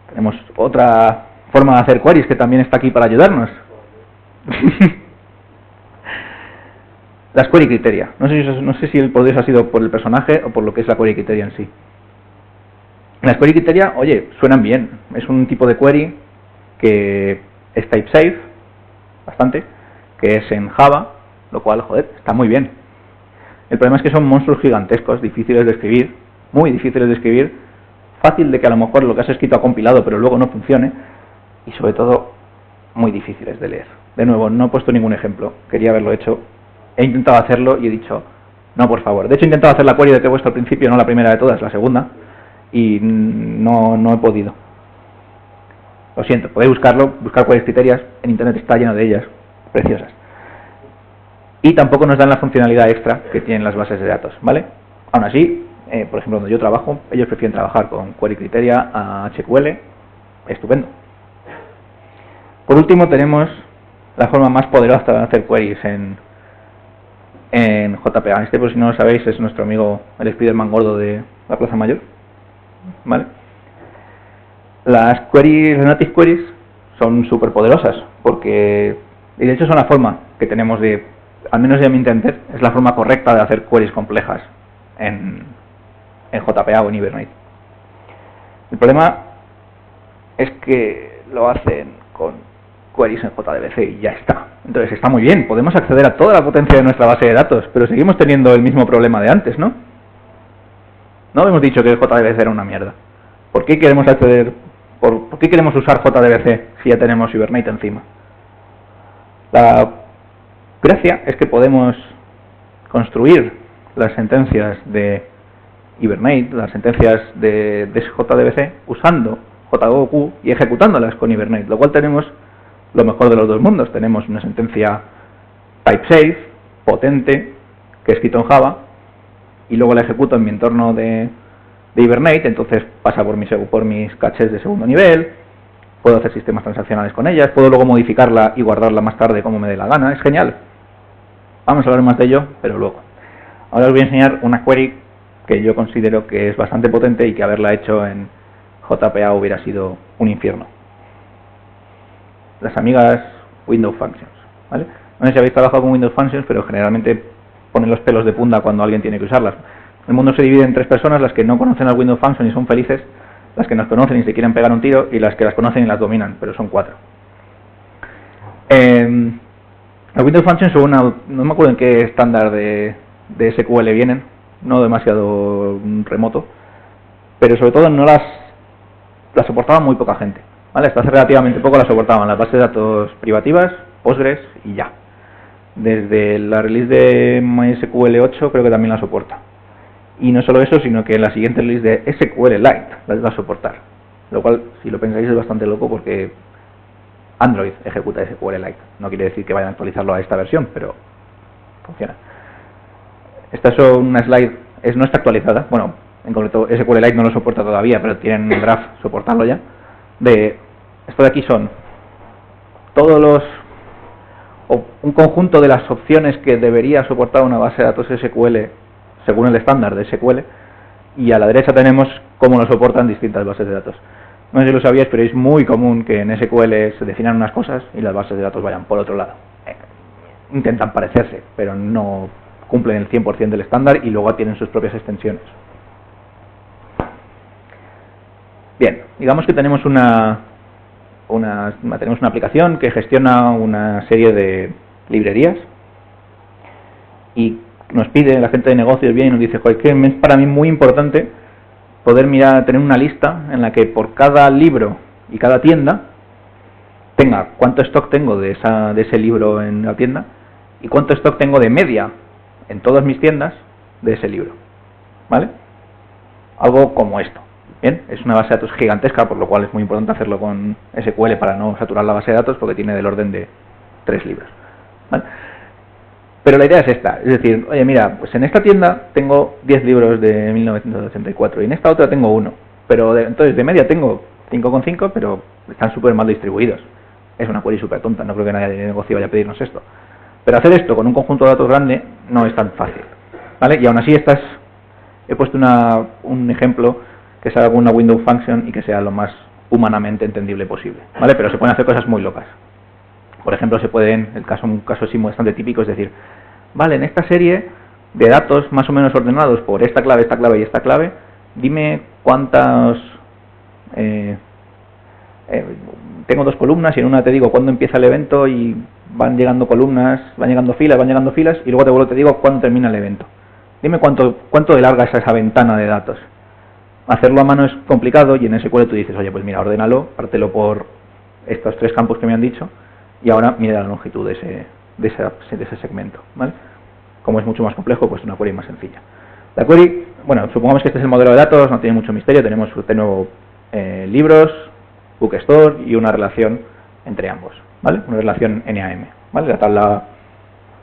Tenemos otra forma de hacer queries que también está aquí para ayudarnos. Las query criteria. No sé si el poder ha sido por el personaje o por lo que es la query criteria en sí. Las query criteria, oye, suenan bien. Es un tipo de query que es type safe, bastante, que es en Java, lo cual, joder, está muy bien. El problema es que son monstruos gigantescos, difíciles de escribir, muy difíciles de escribir, fácil de que a lo mejor lo que has escrito ha compilado pero luego no funcione, y sobre todo muy difíciles de leer. De nuevo, no he puesto ningún ejemplo, quería haberlo hecho. He intentado hacerlo y he dicho, no, por favor. De hecho, he intentado hacer la query de que he puesto al principio, no la primera de todas, la segunda, y no he podido. Lo siento, podéis buscarlo, buscar queries criterias, en internet está lleno de ellas, preciosas. y tampoco nos dan la funcionalidad extra que tienen las bases de datos, ¿vale? Aún así, por ejemplo, donde yo trabajo, ellos prefieren trabajar con Query Criteria a SQL, estupendo. Por último, tenemos la forma más poderosa de hacer queries en JPA. Por si no lo sabéis, es nuestro amigo el Spiderman gordo de la Plaza Mayor, ¿vale? Las queries, las native queries, son súper poderosas, porque, y de hecho son la forma que tenemos de, al menos de mi entender, es la forma correcta de hacer queries complejas en JPA o en Hibernate. El problema es que lo hacen con queries en JDBC y ya está. Entonces está muy bien, podemos acceder a toda la potencia de nuestra base de datos, pero seguimos teniendo el mismo problema de antes, ¿no? No hemos dicho que el JDBC era una mierda. ¿Por qué queremos acceder, por qué queremos usar JDBC si ya tenemos Hibernate encima? La gracia es que podemos construir las sentencias de Hibernate, las sentencias de JDBC, usando JOQ y ejecutándolas con Hibernate, lo cual tenemos lo mejor de los dos mundos. Tenemos una sentencia type-safe, potente, que he escrito en Java, y luego la ejecuto en mi entorno de Hibernate, entonces pasa por mis caches de segundo nivel, puedo hacer sistemas transaccionales con ellas, puedo luego modificarla y guardarla más tarde como me dé la gana, es genial. Vamos a hablar más de ello, pero luego. Ahora os voy a enseñar una query que yo considero que es bastante potente y que haberla hecho en JPA hubiera sido un infierno. Las amigas Windows Functions, ¿vale? No sé si habéis trabajado con Windows Functions, pero generalmente ponen los pelos de punta cuando alguien tiene que usarlas. El mundo se divide en tres personas: las que no conocen al Windows Function y son felices, las que nos conocen y se quieren pegar un tiro, y las que las conocen y las dominan, pero son cuatro. Las Windows Functions son no me acuerdo en qué estándar de SQL vienen, no demasiado remoto, pero sobre todo no las soportaba muy poca gente, ¿vale? Hasta hace relativamente poco las soportaban las bases de datos privativas, Postgres y ya. Desde la release de MySQL 8 creo que también la soporta. Y no solo eso, sino que en la siguiente release de SQLite las va a soportar. Lo cual, si lo pensáis, es bastante loco porque Android ejecuta SQLite. No quiere decir que vayan a actualizarlo a esta versión, pero funciona. Esta es una slide, no está actualizada. Bueno, en concreto SQLite no lo soporta todavía, pero tienen un draft soportarlo ya. Esto de aquí son todos un conjunto de las opciones que debería soportar una base de datos SQL según el estándar de SQL, y a la derecha tenemos cómo lo soportan distintas bases de datos. No sé si lo sabíais, pero es muy común que en SQL se definan unas cosas y las bases de datos vayan por otro lado. Intentan parecerse, pero no cumplen el 100% del estándar y luego tienen sus propias extensiones. Bien, digamos que tenemos una aplicación que gestiona una serie de librerías y nos pide, la gente de negocios viene y nos dice: joder, que es para mí muy importante poder tener una lista en la que por cada libro y cada tienda tenga cuánto stock tengo de ese libro en la tienda y cuánto stock tengo de media en todas mis tiendas de ese libro, ¿vale? Algo como esto. Bien, es una base de datos gigantesca, por lo cual es muy importante hacerlo con SQL para no saturar la base de datos, porque tiene del orden de 3 libros, ¿vale? Pero la idea es esta, es decir, oye, mira, pues en esta tienda tengo 10 libros de 1984 y en esta otra tengo 1, pero entonces de media tengo 5,5, pero están súper mal distribuidos. Es una query súper tonta, no creo que nadie de negocio vaya a pedirnos esto. Pero hacer esto con un conjunto de datos grande no es tan fácil, ¿vale? Y aún así he puesto un ejemplo que sea alguna Windows Function y que sea lo más humanamente entendible posible, ¿vale? Pero se pueden hacer cosas muy locas. Por ejemplo, un caso así bastante típico es decir, vale, en esta serie de datos más o menos ordenados por esta clave y esta clave, dime cuántas... tengo 2 columnas y en una te digo cuándo empieza el evento y van llegando columnas, van llegando filas y luego te digo cuándo termina el evento. Dime cuánto de larga es esa ventana de datos. Hacerlo a mano es complicado y en SQL tú dices, oye, pues mira, ordénalo, pártelo por estos 3 campos que me han dicho y ahora mide la longitud de ese segmento, ¿vale? Como es mucho más complejo, pues una query más sencilla. La query, bueno, supongamos que este es el modelo de datos, no tiene mucho misterio, tenemos de nuevo libros, bookstore y una relación entre ambos, ¿vale? Una relación NAM, ¿vale? La tabla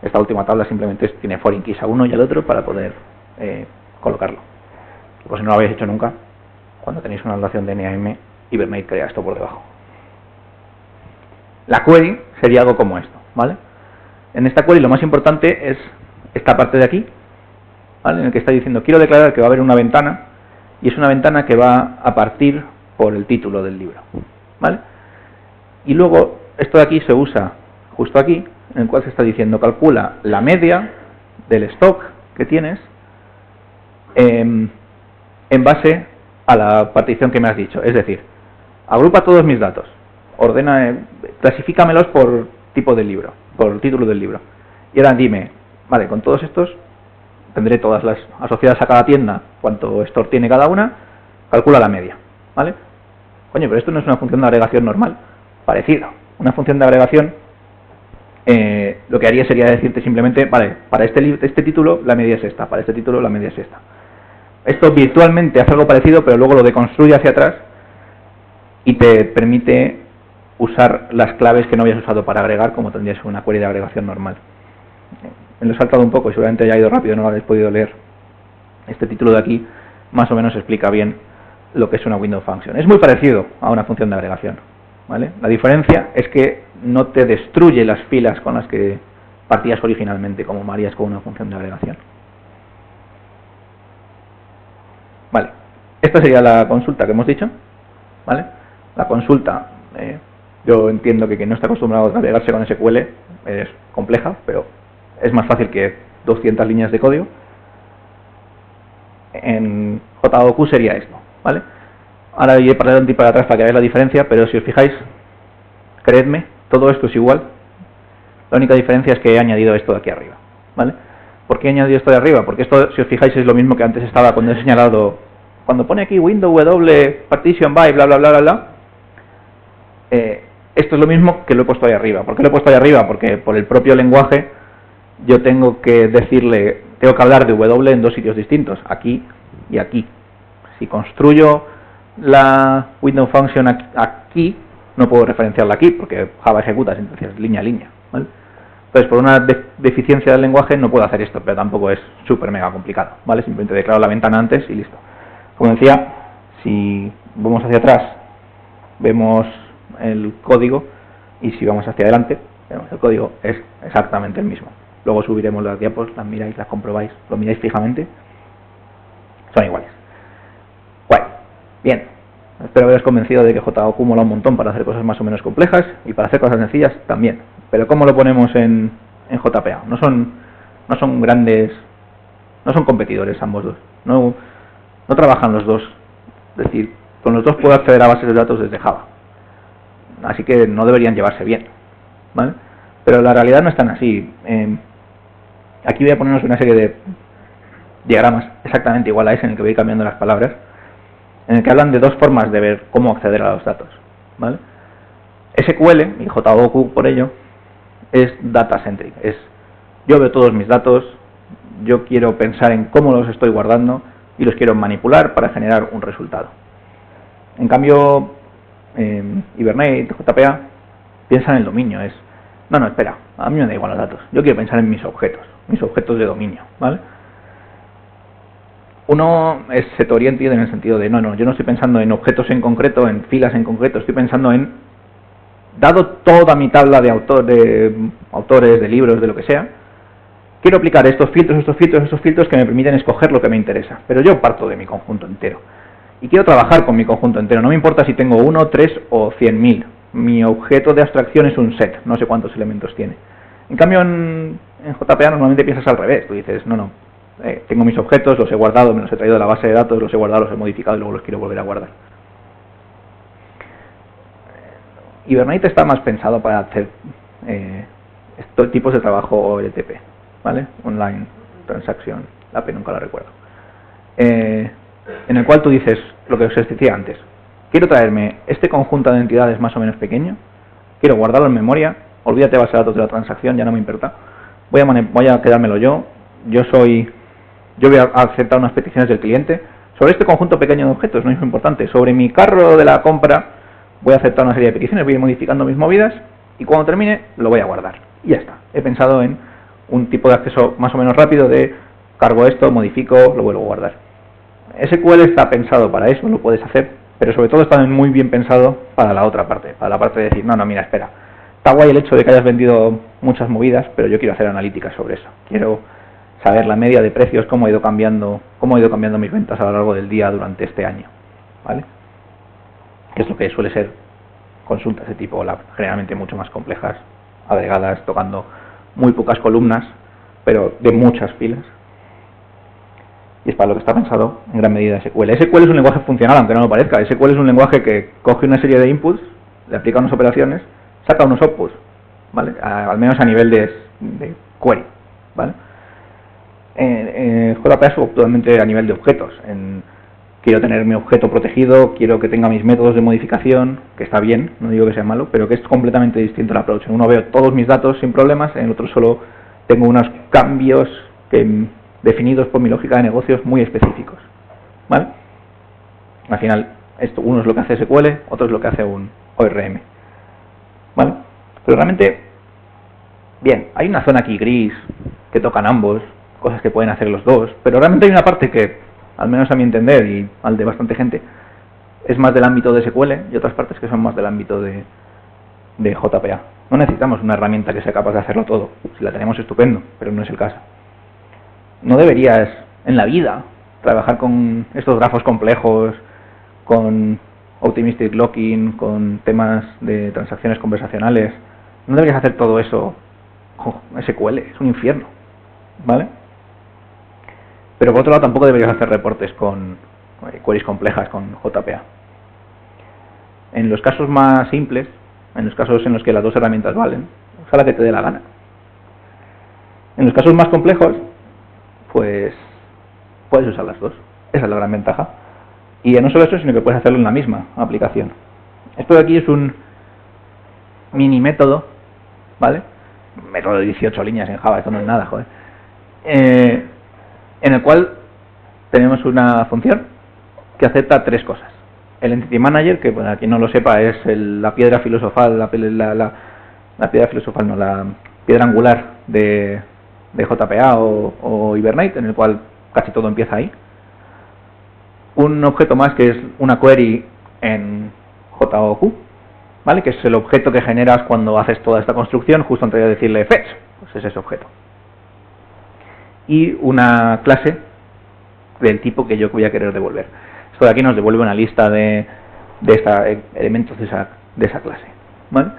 Esta última tabla simplemente tiene foreign keys a uno y al otro para poder colocarlo. Pues si no lo habéis hecho nunca, cuando tenéis una notación de NAM, Hibernate crea esto por debajo. La query sería algo como esto, ¿vale? En esta query lo más importante es esta parte de aquí, ¿vale? En el que está diciendo, quiero declarar que va a haber una ventana, y es una ventana que va a partir por el título del libro, ¿vale? Y luego, esto de aquí se usa justo aquí, en el cual se está diciendo, calcula la media del stock que tienes en base a la partición que me has dicho. Es decir, agrupa todos mis datos, clasifícamelos por tipo del libro, por el título del libro. Y ahora dime, vale, con todos estos tendré todas las asociadas a cada tienda, cuánto store tiene cada una, calcula la media, ¿vale? Coño, pero esto no es una función de agregación normal. Parecido. Una función de agregación, lo que haría sería decirte simplemente, vale, para este título la media es esta, para este título la media es esta. Esto virtualmente hace algo parecido, pero luego lo deconstruye hacia atrás y te permite usar las claves que no habías usado para agregar, como tendrías una query de agregación normal. Me lo he saltado un poco y seguramente ya ha ido rápido, no lo habéis podido leer. Este título de aquí más o menos explica bien lo que es una window function. Es muy parecido a una función de agregación, ¿vale? La diferencia es que no te destruye las filas con las que partías originalmente, como harías con una función de agregación. Vale, esta sería la consulta que hemos dicho, ¿vale? La consulta, yo entiendo que quien no está acostumbrado a navegarse con SQL es compleja, pero es más fácil que 200 líneas de código. En JOQ sería esto, ¿vale? Ahora iré para adelante y para atrás para que veáis la diferencia, pero si os fijáis, creedme, todo esto es igual. La única diferencia es que he añadido esto de aquí arriba, ¿vale? ¿Por qué he añadido esto de arriba? Porque esto, si os fijáis, es lo mismo que antes estaba cuando he señalado, cuando pone aquí window w partition by bla bla bla bla bla. Esto es lo mismo que lo he puesto ahí arriba. ¿Por qué lo he puesto ahí arriba? Porque por el propio lenguaje yo tengo que decirle, tengo que hablar de w en dos sitios distintos, aquí y aquí. Si construyo la window function aquí, no puedo referenciarla aquí, porque Java ejecuta sentencias línea a línea, ¿vale? Entonces, por una deficiencia del lenguaje no puedo hacer esto, pero tampoco es súper mega complicado, ¿vale? Simplemente declaro la ventana antes y listo. Como decía, si vamos hacia atrás, vemos el código, y si vamos hacia adelante, vemos el código es exactamente el mismo. Luego subiremos las diapos, las miráis, las comprobáis, lo miráis fijamente, son iguales. Guay, bien. Espero haberos convencido de que JOQ mola un montón para hacer cosas más o menos complejas y para hacer cosas sencillas también. Pero ¿cómo lo ponemos en JPA? No son grandes, no son competidores ambos dos. No trabajan los dos. Es decir, con los dos puedo acceder a bases de datos desde Java. Así que no deberían llevarse bien, ¿vale? Pero la realidad no es tan así. Aquí voy a ponernos una serie de diagramas exactamente igual a ese en el que voy cambiando las palabras, en el que hablan de dos formas de ver cómo acceder a los datos, ¿vale? SQL, y JOQ por ello, es data-centric. Es, yo veo todos mis datos, yo quiero pensar en cómo los estoy guardando y los quiero manipular para generar un resultado. En cambio, Hibernate, JPA, piensa en el dominio. Es, no, espera, a mí me da igual los datos. Yo quiero pensar en mis objetos de dominio, ¿vale? Uno es set-oriented en el sentido de, no, yo no estoy pensando en objetos en concreto, en filas en concreto, estoy pensando en, dado toda mi tabla de autores, de libros, de lo que sea, quiero aplicar estos filtros que me permiten escoger lo que me interesa, pero yo parto de mi conjunto entero. Y quiero trabajar con mi conjunto entero, no me importa si tengo 1, 3 o 100.000. Mi objeto de abstracción es un set, no sé cuántos elementos tiene. En cambio, en JPA normalmente piensas al revés, tú dices, tengo mis objetos, los he guardado, me los he traído de la base de datos, los he guardado, los he modificado y luego los quiero volver a guardar. Hibernate está más pensado para hacer estos tipos de trabajo OLTP, ¿vale? Online Transaction, la P nunca la recuerdo. En el cual tú dices lo que os decía antes. Quiero traerme este conjunto de entidades más o menos pequeño, quiero guardarlo en memoria, olvídate de base de datos de la transacción, ya no me importa. Voy a quedármelo yo voy a aceptar unas peticiones del cliente sobre este conjunto pequeño de objetos, no es muy importante. Sobre mi carro de la compra voy a aceptar una serie de peticiones, voy a ir modificando mis movidas y cuando termine lo voy a guardar. Y ya está. He pensado en un tipo de acceso más o menos rápido de cargo esto, modifico, lo vuelvo a guardar. SQL está pensado para eso, lo puedes hacer, pero sobre todo está muy bien pensado para la otra parte, para la parte de decir, no, mira, espera, está guay el hecho de que hayas vendido muchas movidas, pero yo quiero hacer analíticas sobre eso. Quiero saber la media de precios, cómo ha ido cambiando mis ventas a lo largo del día durante este año, ¿vale? Que es lo que suele ser consultas de tipo lab, generalmente mucho más complejas, agregadas, tocando muy pocas columnas, pero de muchas filas. Y es para lo que está pensado en gran medida SQL. SQL es un lenguaje funcional, aunque no lo parezca. SQL es un lenguaje que coge una serie de inputs, le aplica unas operaciones, saca unos outputs, ¿vale? Al menos a nivel de query, ¿vale? JPA es actualmente a nivel de objetos. Quiero tener mi objeto protegido, quiero que tenga mis métodos de modificación, que está bien, no digo que sea malo, pero que es completamente distinto el approach. En uno veo todos mis datos sin problemas, en el otro solo tengo unos cambios definidos por mi lógica de negocios muy específicos, ¿vale? Al final, uno es lo que hace SQL, otro es lo que hace un ORM, ¿vale? Pero realmente, bien, hay una zona aquí gris que tocan ambos, cosas que pueden hacer los dos, pero realmente hay una parte que, al menos a mi entender y al de bastante gente, es más del ámbito de SQL y otras partes que son más del ámbito de JPA. No necesitamos una herramienta que sea capaz de hacerlo todo. Si la tenemos, estupendo, pero no es el caso. No deberías, en la vida, trabajar con estos grafos complejos, con Optimistic Locking, con temas de transacciones conversacionales. No deberías hacer todo eso con SQL, es un infierno, ¿vale? Pero por otro lado tampoco deberías hacer reportes con queries complejas con JPA. En los casos más simples, en los casos en los que las dos herramientas valen, usa la que te dé la gana. En los casos más complejos, pues puedes usar las dos. Esa es la gran ventaja. Y no solo eso, sino que puedes hacerlo en la misma aplicación. Esto de aquí es un mini método, ¿vale? Método de 18 líneas en Java, esto no es nada, joder. En el cual tenemos una función que acepta tres cosas. El Entity Manager, que para quien no lo sepa es la piedra filosofal, la piedra angular de JPA o Hibernate, en el cual casi todo empieza ahí. Un objeto más que es una query en JOQ, ¿vale? Que es el objeto que generas cuando haces toda esta construcción, justo antes de decirle fetch, pues es ese objeto. Y una clase del tipo que yo voy a querer devolver. Esto de aquí nos devuelve una lista de elementos de esa clase, ¿vale?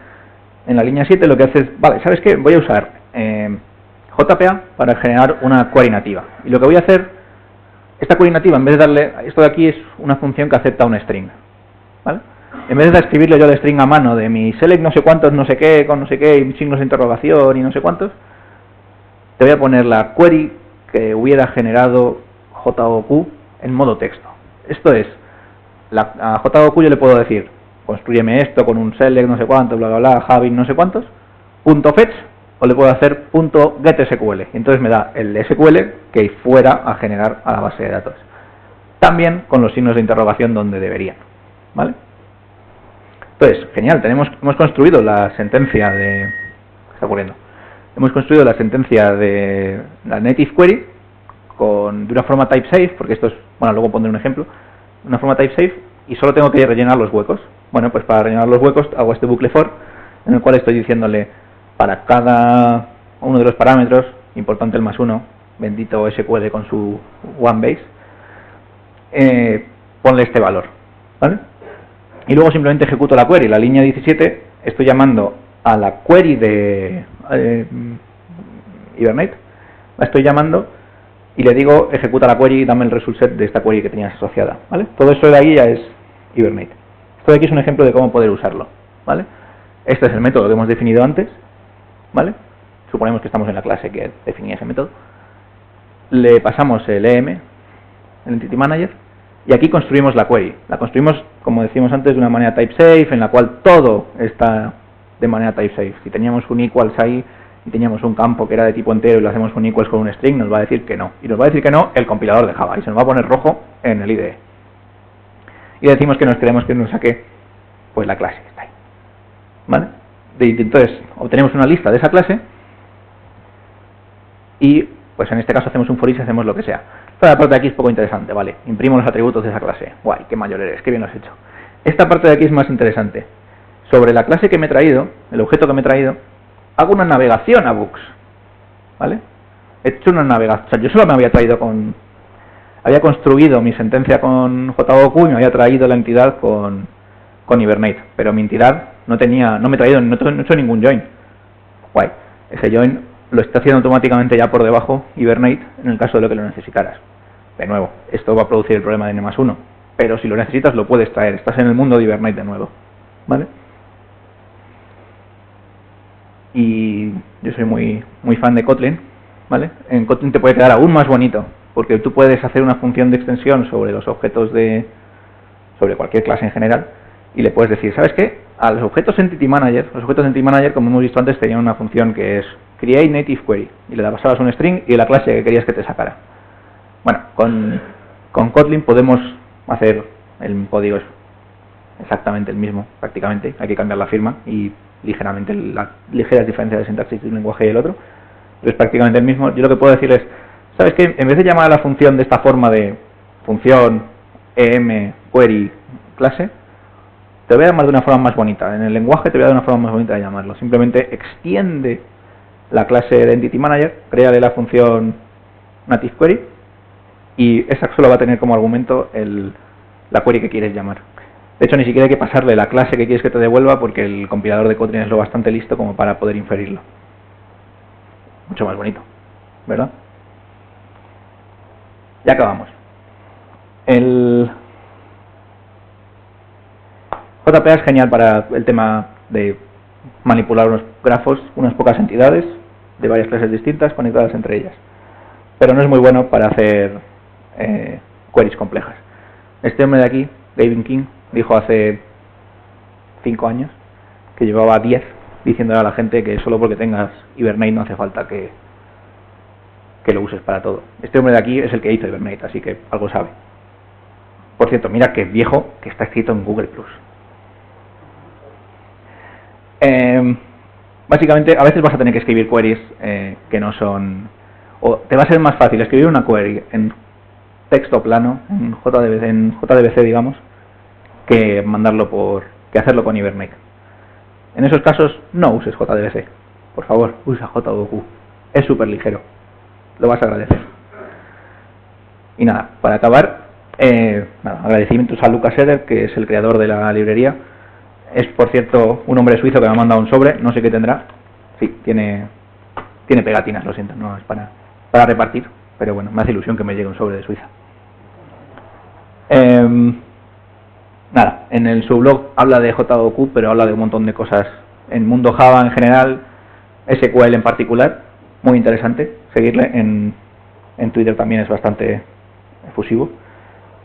En la línea 7 lo que hace es, vale, ¿sabes qué? Voy a usar JPA para generar una query nativa. Y lo que voy a hacer, esta query nativa, en vez de darle, esto de aquí es una función que acepta un string, ¿vale? En vez de escribirle yo el string a mano de mi select no sé cuántos, no sé qué, con no sé qué, y signos de interrogación y no sé cuántos, te voy a poner la query que hubiera generado JOQ en modo texto. Esto es, a JOQ yo le puedo decir, construyeme esto con un select no sé cuánto, bla bla bla, having no sé cuántos, punto fetch, o le puedo hacer punto getSQL, y entonces me da el SQL que fuera a generar a la base de datos. También con los signos de interrogación donde deberían, ¿vale? Entonces, genial, hemos construido la sentencia de... ¿qué está ocurriendo? Hemos construido la sentencia de la native query de una forma type safe, porque esto es, bueno, luego pondré un ejemplo, una forma type safe, y solo tengo que rellenar los huecos. Bueno, pues para rellenar los huecos hago este bucle for, en el cual estoy diciéndole para cada uno de los parámetros, importante el +1, bendito SQL con su OneBase, ponle este valor, ¿vale? Y luego simplemente ejecuto la query. La línea 17 estoy llamando a la query de Hibernate, la estoy llamando y le digo ejecuta la query y dame el result set de esta query que tenías asociada, ¿vale? Todo eso de ahí ya es Hibernate. Esto de aquí es un ejemplo de cómo poder usarlo, ¿vale? Este es el método que hemos definido antes, ¿vale? Suponemos que estamos en la clase que definía ese método. Le pasamos el EM, el Entity Manager, y aquí construimos la query. La construimos, como decíamos antes, de una manera type safe, en la cual todo está de manera type safe. Si teníamos un equals ahí y teníamos un campo que era de tipo entero y lo hacemos un equals con un string, nos va a decir que no. Y nos va a decir que no el compilador de Java, y se nos va a poner rojo en el IDE. Y decimos que nos queremos que nos saque pues la clase que está ahí, ¿vale? Entonces, obtenemos una lista de esa clase y pues en este caso hacemos un for each y hacemos lo que sea. Esta parte de aquí es poco interesante, vale, imprimo los atributos de esa clase, guay, qué mayor eres, qué bien lo has hecho. Esta parte de aquí es más interesante. Sobre la clase que me he traído, el objeto que me he traído, hago una navegación a Books, ¿vale? He hecho una navegación, o sea, yo solo me había traído había construido mi sentencia con JOQ y me había traído la entidad con Hibernate, pero mi entidad no me he traído, no he hecho ningún join. Guay, ese join lo está haciendo automáticamente ya por debajo Hibernate en el caso de lo que lo necesitaras. De nuevo, esto va a producir el problema de n+1, pero si lo necesitas lo puedes traer, estás en el mundo de Hibernate de nuevo, ¿vale? Y yo soy muy fan de Kotlin, ¿vale? En Kotlin te puede quedar aún más bonito, porque tú puedes hacer una función de extensión sobre los objetos sobre cualquier clase en general, y le puedes decir, ¿sabes qué? A los objetos Entity Manager, como hemos visto antes, tenían una función que es create native query, y le pasabas un string y la clase que querías que te sacara. Bueno, con Kotlin podemos hacer el código es exactamente el mismo, prácticamente, hay que cambiar la firma y ligeramente las ligeras diferencias de sintaxis de un lenguaje y el otro, pero es prácticamente el mismo. Yo lo que puedo decir es, ¿sabes qué? En vez de llamar a la función de esta forma de función em query clase, te voy a llamar de una forma más bonita. En el lenguaje te voy a dar una forma más bonita de llamarlo. Simplemente extiende la clase de Entity Manager, créale la función native query y esa solo va a tener como argumento la query que quieres llamar. De hecho, ni siquiera hay que pasarle la clase que quieres que te devuelva porque el compilador de Kotlin es lo bastante listo como para poder inferirlo. Mucho más bonito, ¿verdad? Ya acabamos. El JPA es genial para el tema de manipular unos grafos, unas pocas entidades de varias clases distintas conectadas entre ellas. Pero no es muy bueno para hacer queries complejas. Este hombre de aquí, Gavin King, dijo hace 5 años que llevaba 10 diciéndole a la gente que solo porque tengas Hibernate no hace falta que lo uses para todo. Este hombre de aquí es el que hizo Hibernate, así que algo sabe. Por cierto, mira que viejo que está escrito en Google+. Básicamente, a veces vas a tener que escribir queries que no son... O te va a ser más fácil escribir una query en texto plano, en JDBC, digamos, que que hacerlo con Hibernate. En esos casos, no uses JDBC. Por favor, usa JOQ. Es súper ligero. Lo vas a agradecer. Y nada, para acabar, agradecimientos a Lucas Eder, que es el creador de la librería. Es, por cierto, un hombre suizo que me ha mandado un sobre, no sé qué tendrá. Sí, tiene pegatinas, lo siento, no es para repartir, pero bueno, me hace ilusión que me llegue un sobre de Suiza. Nada, en su blog habla de JOQ, pero habla de un montón de cosas en mundo Java en general, SQL en particular, muy interesante. Seguirle en Twitter también es bastante efusivo.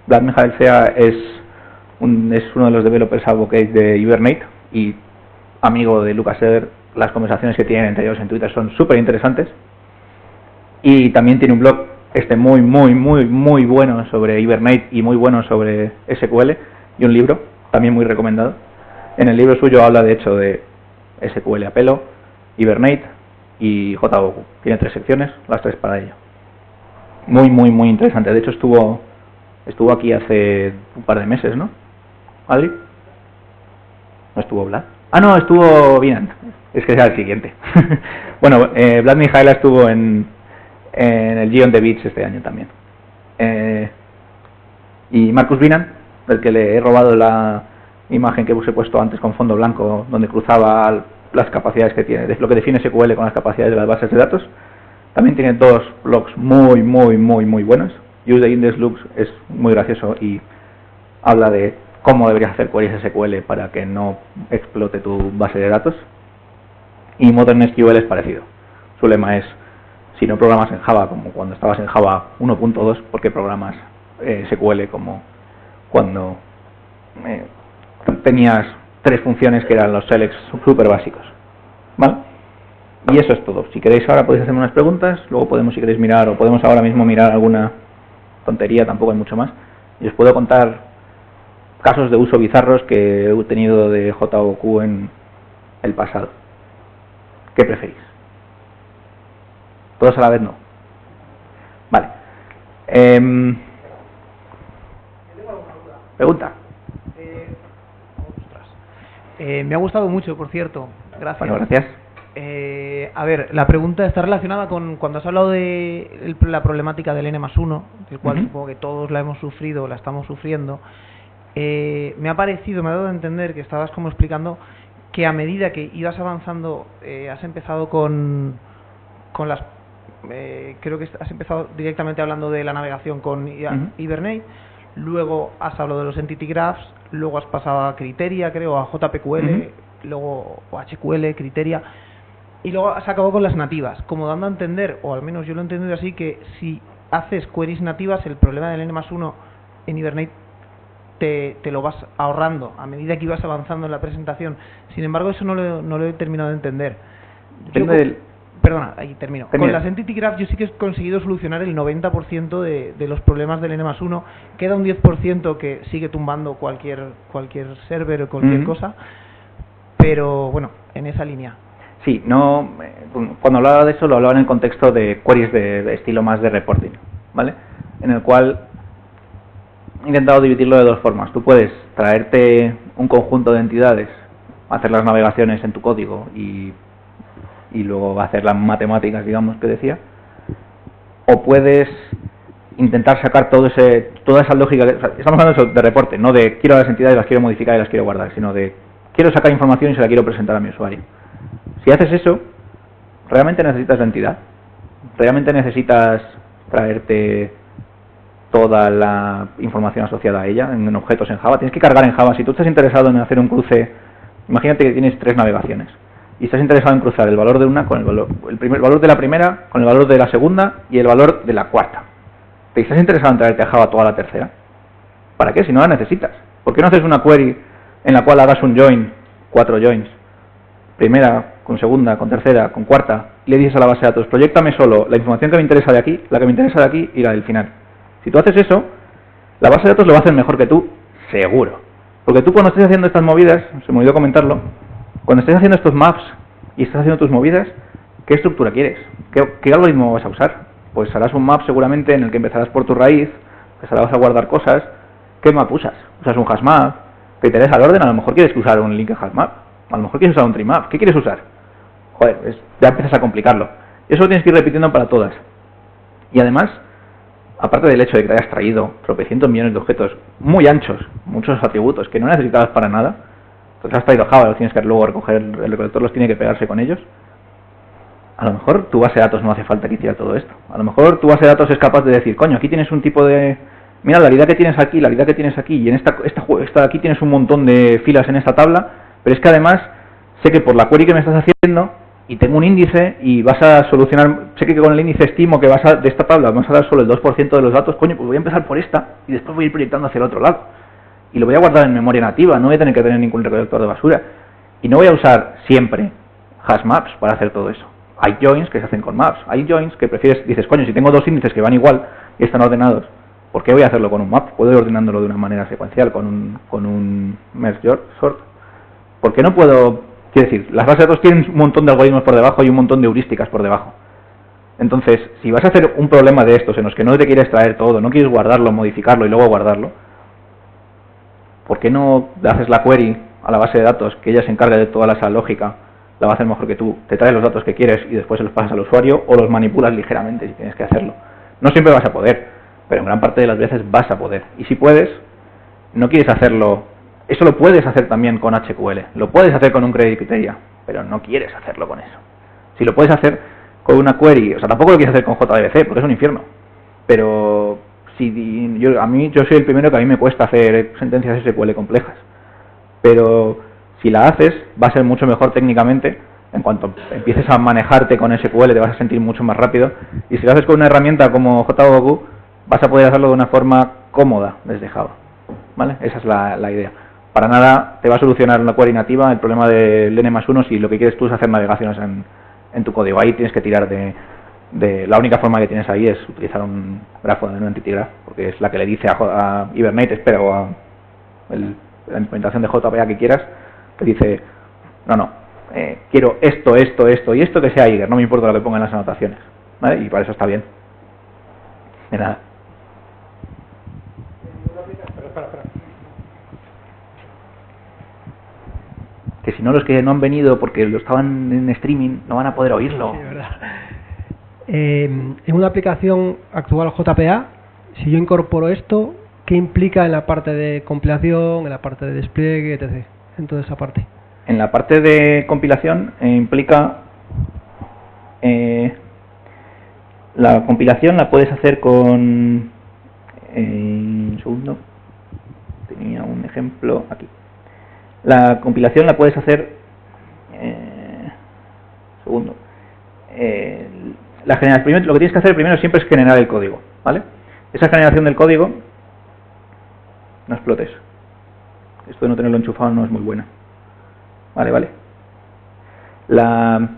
Vlad Mijael Sea es uno de los developers advocates de Hibernate y amigo de Lucas Eder. Las conversaciones que tienen entre ellos en Twitter son súper interesantes. Y también tiene un blog muy bueno sobre Hibernate y muy bueno sobre SQL, y un libro también muy recomendado. En el libro suyo habla de hecho de SQL a pelo, Hibernate y JOQ. Tiene 3 secciones, las 3 para ello. Muy interesante. De hecho estuvo aquí hace un par de meses, ¿no? ¿Adri? ¿No estuvo Vlad? Ah, no, estuvo Vinant. Es que sea el siguiente. Bueno, Vlad Mijaela estuvo en el G on the Beach este año también. Y Marcus Vinant, del que le he robado la imagen que os he puesto antes con fondo blanco, donde cruzaba las capacidades que tiene, lo que define SQL con las capacidades de las bases de datos. También tiene 2 blogs muy buenos. Use the Index Loops es muy gracioso y habla de cómo deberías hacer queries SQL para que no explote tu base de datos. Y Modern SQL es parecido. Su lema es, si no programas en Java como cuando estabas en Java 1.2, ¿por qué programas SQL como cuando tenías 3 funciones que eran los selects súper básicos? ¿Vale? Y eso es todo. Si queréis ahora podéis hacerme unas preguntas, luego podemos, si queréis mirar, o podemos ahora mismo mirar alguna tontería, tampoco hay mucho más. Y os puedo contar casos de uso bizarros que he tenido de JOQ en el pasado. ¿Qué preferís? Todos a la vez no. Vale. Pregunta. Me ha gustado mucho, por cierto. Gracias. Bueno, gracias. A ver, la pregunta está relacionada con cuando has hablado de la problemática del N+1, del cual supongo que todos la hemos sufrido, la estamos sufriendo. Me ha dado a entender que estabas como explicando que a medida que ibas avanzando, has empezado con las... creo que has empezado directamente hablando de la navegación con Hibernate, luego has hablado de los Entity Graphs, luego has pasado a Criteria, creo, a JPQL, luego o HQL, Criteria, y luego has acabado con las nativas, como dando a entender, o al menos yo lo he entendido así, que si haces queries nativas, el problema del N+1 en Hibernate te lo vas ahorrando a medida que ibas avanzando en la presentación. Sin embargo, eso no lo he terminado de entender. Perdona, ahí termino. Con las Entity Graph yo sí que he conseguido solucionar el 90% de los problemas del N+1. Queda un 10% que sigue tumbando cualquier server o cualquier cosa. Pero bueno, en esa línea. Sí, no, cuando hablaba de eso lo hablaba en el contexto de queries de estilo más de reporting, ¿vale? En el cual he intentado dividirlo de dos formas. Tú puedes traerte un conjunto de entidades, hacer las navegaciones en tu código y luego hacer las matemáticas, digamos, que decía, o puedes intentar sacar toda esa lógica. Estamos hablando de reporte, no de quiero las entidades, las quiero modificar y las quiero guardar, sino de quiero sacar información y se la quiero presentar a mi usuario. Si haces eso, realmente necesitas la entidad, realmente necesitas traerte toda la información asociada a ella en objetos en Java. Tienes que cargar en Java. Si tú estás interesado en hacer un cruce, imagínate que tienes 3 navegaciones y estás interesado en cruzar el valor de una con el valor de la primera con el valor de la segunda y el valor de la cuarta. ¿Te estás interesado en traerte a Java toda la tercera? ¿Para qué? Si no la necesitas. ¿Por qué no haces una query en la cual hagas un join, 4 joins, primera con segunda, con tercera, con cuarta, y le dices a la base de datos, proyéctame solo la información que me interesa de aquí, la que me interesa de aquí y la del final? Si tú haces eso, la base de datos lo va a hacer mejor que tú, seguro. Porque tú cuando estés haciendo estas movidas, se me olvidó comentarlo, cuando estés haciendo estos maps y estás haciendo tus movidas, ¿qué estructura quieres? ¿Qué algoritmo vas a usar? Pues harás un map seguramente en el que empezarás por tu raíz, que vas a guardar cosas. ¿Qué map usas? ¿Usas un hashmap? ¿Te interesa el orden? A lo mejor quieres usar un linked hashmap. A lo mejor quieres usar un tree map. ¿Qué quieres usar? Joder, ya empiezas a complicarlo. Eso lo tienes que ir repitiendo para todas. Y además, aparte del hecho de que te hayas traído tropecientos millones de objetos muy anchos, muchos atributos que no necesitabas para nada, entonces has traído Java, los tienes que luego recoger, el recolector los tiene que pegarse con ellos. A lo mejor tu base de datos no hace falta que hiciera todo esto. A lo mejor tu base de datos es capaz de decir, coño, aquí tienes un tipo de... Mira, la realidad que tienes aquí, la realidad que tienes aquí, y en esta aquí tienes un montón de filas en esta tabla, pero es que además sé que por la query que me estás haciendo, y tengo un índice, y vas a solucionar, sé que con el índice estimo que de esta tabla vas a dar solo el 2% de los datos, coño, pues voy a empezar por esta, y después voy a ir proyectando hacia el otro lado. Y lo voy a guardar en memoria nativa, no voy a tener que tener ningún recolector de basura. Y no voy a usar siempre hashmaps para hacer todo eso. Hay joins que se hacen con maps, hay joins que dices, coño, si tengo dos índices que van igual y están ordenados, ¿por qué voy a hacerlo con un map? Puedo ir ordenándolo de una manera secuencial, con un merge sort. ¿Por qué no puedo? Quiero decir, las bases de datos tienen un montón de algoritmos por debajo y un montón de heurísticas por debajo. Entonces, si vas a hacer un problema de estos en los que no te quieres traer todo, no quieres guardarlo, modificarlo y luego guardarlo, ¿por qué no haces la query a la base de datos, que ella se encargue de toda esa lógica, la va a hacer mejor que tú, te traes los datos que quieres y después se los pasas al usuario o los manipulas ligeramente si tienes que hacerlo? No siempre vas a poder, pero en gran parte de las veces vas a poder. Y si puedes, no quieres hacerlo, eso lo puedes hacer también con HQL, lo puedes hacer con un Credit Criteria, pero no quieres hacerlo con eso. Si lo puedes hacer con una query, o sea, tampoco lo quieres hacer con JDBC, porque es un infierno, pero si yo soy el primero que a mí me cuesta hacer sentencias SQL complejas, pero si la haces va a ser mucho mejor técnicamente. En cuanto empieces a manejarte con SQL te vas a sentir mucho más rápido, y si lo haces con una herramienta como JOQ vas a poder hacerlo de una forma cómoda desde Java, ¿vale? Esa es la idea. Para nada te va a solucionar una query nativa el problema del N+1 si lo que quieres tú es hacer navegaciones en tu código. Ahí tienes que tirar de la única forma que tienes ahí es utilizar un grafo de un entity graph, porque es la que le dice a Hibernate, espera, o a la implementación de JPA que quieras, te dice, no, quiero esto y esto que sea Iger, no me importa lo que ponga en las anotaciones, ¿vale? Y para eso está bien. De nada. Que si no, los que no han venido porque lo estaban en streaming no van a poder oírlo. Sí, verdad. En una aplicación actual JPA, si yo incorporo esto, ¿qué implica en la parte de compilación, en la parte de despliegue, etc.? En toda esa parte. En la parte de compilación implica... la compilación la puedes hacer con... un segundo. Tenía un ejemplo aquí. La compilación la puedes hacer... segundo. Lo que tienes que hacer primero siempre es generar el código, ¿vale? Esa generación del código... No explotes. Esto de no tenerlo enchufado no es muy buena. Vale. La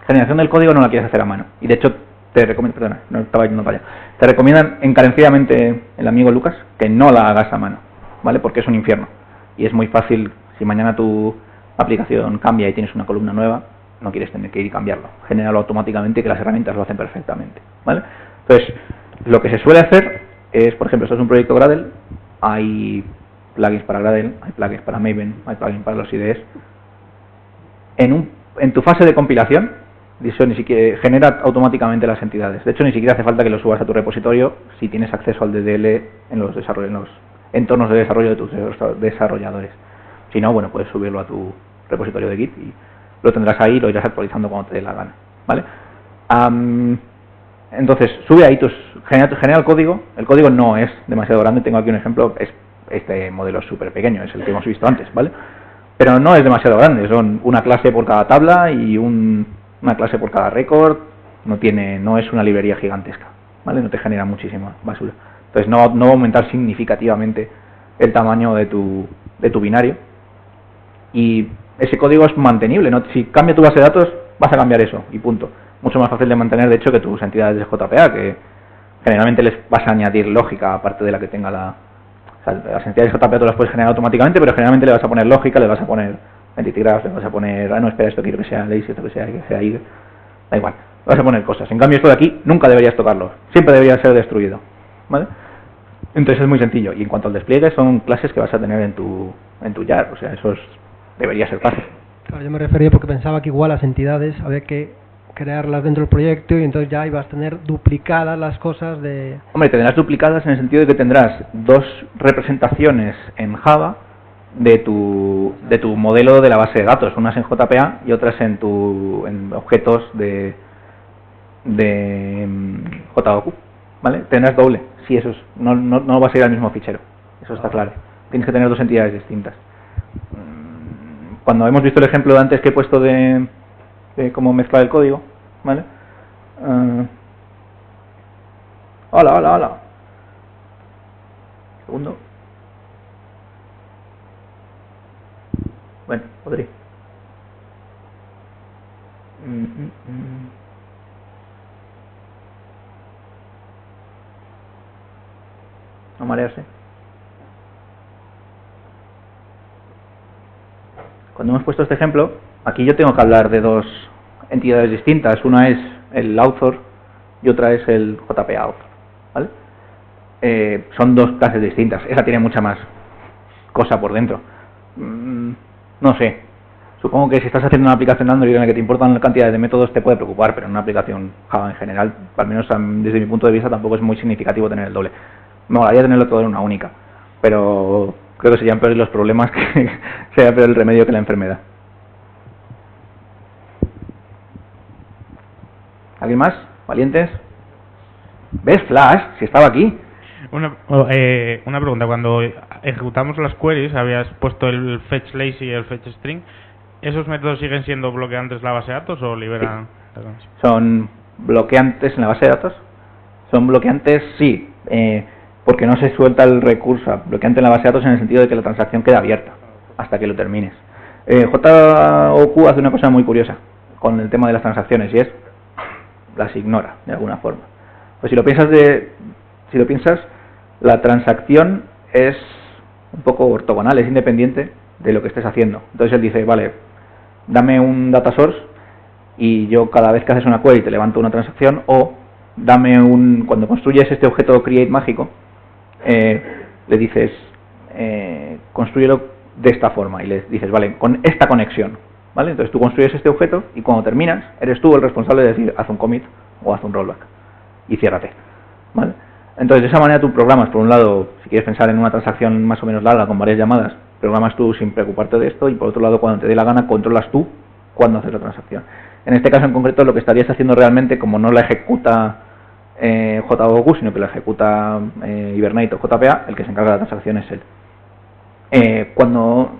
generación del código no la quieres hacer a mano. Y de hecho te recomiendo... Perdona, no estaba yendo para allá. Te recomiendan encarecidamente el amigo Lucas que no la hagas a mano, ¿vale? Porque es un infierno. Y es muy fácil, si mañana tu aplicación cambia y tienes una columna nueva, no quieres tener que ir y cambiarlo. Genéralo automáticamente, que las herramientas lo hacen perfectamente, ¿vale? Entonces, lo que se suele hacer es, por ejemplo, esto es un proyecto Gradle, hay plugins para Gradle, hay plugins para Maven, hay plugins para los IDEs. En tu fase de compilación, eso ni siquiera genera automáticamente las entidades. De hecho, ni siquiera hace falta que lo subas a tu repositorio si tienes acceso al DDL en los entornos de desarrollo de tus desarrolladores. Si no, bueno, puedes subirlo a tu repositorio de Git y lo tendrás ahí y lo irás actualizando cuando te dé la gana, ¿vale? Entonces, sube ahí genera el código. El código no es demasiado grande, tengo aquí un ejemplo, este modelo es súper pequeño, es el que hemos visto antes, ¿vale? Pero no es demasiado grande, son una clase por cada tabla y una clase por cada récord, no es una librería gigantesca, ¿vale? No te genera muchísima basura. Entonces no va a aumentar significativamente el tamaño de tu binario. Y ese código es mantenible, ¿no? Si cambia tu base de datos, vas a cambiar eso, y punto. Mucho más fácil de mantener, de hecho, que tus entidades de JPA, que generalmente les vas a añadir lógica, aparte de la que tenga las entidades de JPA tú las puedes generar automáticamente, pero generalmente le vas a poner lógica, le vas a poner entity graph, le vas a poner, no, espera, esto quiero que sea lazy, esto que sea ir, da igual, le vas a poner cosas. En cambio, esto de aquí nunca deberías tocarlo, siempre debería ser destruido, ¿vale? Entonces es muy sencillo. Y en cuanto al despliegue, son clases que vas a tener en tu jar, o sea, debería ser fácil. Claro, yo me refería porque pensaba que igual las entidades había que crearlas dentro del proyecto y entonces ya ibas a tener duplicadas las cosas de... Hombre, tendrás duplicadas en el sentido de que tendrás dos representaciones en Java de tu modelo de la base de datos, unas en JPA y otras en objetos de JOQ, ¿vale? Tendrás doble, sí, no vas a ir al mismo fichero, eso está claro. Tienes que tener dos entidades distintas. Cuando hemos visto el ejemplo de antes que he puesto de cómo mezclar el código, ¿vale? Hola. Segundo. Bueno, podría. No marearse. Cuando hemos puesto este ejemplo, aquí yo tengo que hablar de dos entidades distintas. Una es el author y otra es el JPA author, ¿vale? Son dos clases distintas. Esa tiene mucha más cosa por dentro. No sé. Supongo que si estás haciendo una aplicación Android en la que te importan la cantidad de métodos te puede preocupar, pero en una aplicación Java en general, al menos desde mi punto de vista, tampoco es muy significativo tener el doble. Me molaría tenerlo todo en una única, pero creo que serían peores los problemas que sería peor el remedio que la enfermedad. ¿Alguien más? ¿Valientes? ¿Ves Flash? Si estaba aquí. Una pregunta. Cuando ejecutamos las queries, habías puesto el fetch lazy y el fetch string. ¿Esos métodos siguen siendo bloqueantes en la base de datos o liberan? Sí. ¿Son bloqueantes en la base de datos? Son bloqueantes, sí, porque no se suelta el recurso. Bloqueante en la base de datos en el sentido de que la transacción queda abierta hasta que lo termines. JOQ hace una cosa muy curiosa con el tema de las transacciones y es las ignora de alguna forma. Pues si lo piensas, la transacción es un poco ortogonal, es independiente de lo que estés haciendo. Entonces él dice, vale, dame un data source y yo cada vez que haces una query te levanto una transacción, o cuando construyes este objeto create mágico, le dices, construyelo de esta forma, y le dices, vale, con esta conexión, ¿vale? Entonces tú construyes este objeto y cuando terminas, eres tú el responsable de decir, haz un commit o haz un rollback y ciérrate, ¿vale? Entonces de esa manera tú programas, por un lado, si quieres pensar en una transacción más o menos larga con varias llamadas, programas tú sin preocuparte de esto, y por otro lado, cuando te dé la gana, controlas tú cuándo haces la transacción. En este caso en concreto, lo que estarías haciendo realmente, como no la ejecuta JOQ, sino que la ejecuta Hibernate o JPA, el que se encarga de la transacción es él. Cuando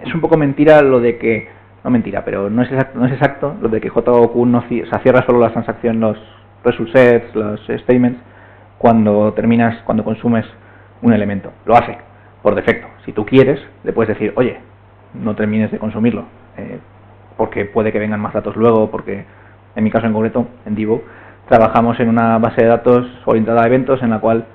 es un poco mentira lo de que, no mentira, pero no es exacto lo de que JOQ no cierra solo las transacciones, los result sets, los statements, cuando consumes un elemento. Lo hace por defecto. Si tú quieres, le puedes decir, oye, no termines de consumirlo, porque puede que vengan más datos luego, porque en mi caso en concreto, en Divo, trabajamos en una base de datos orientada a eventos en la cual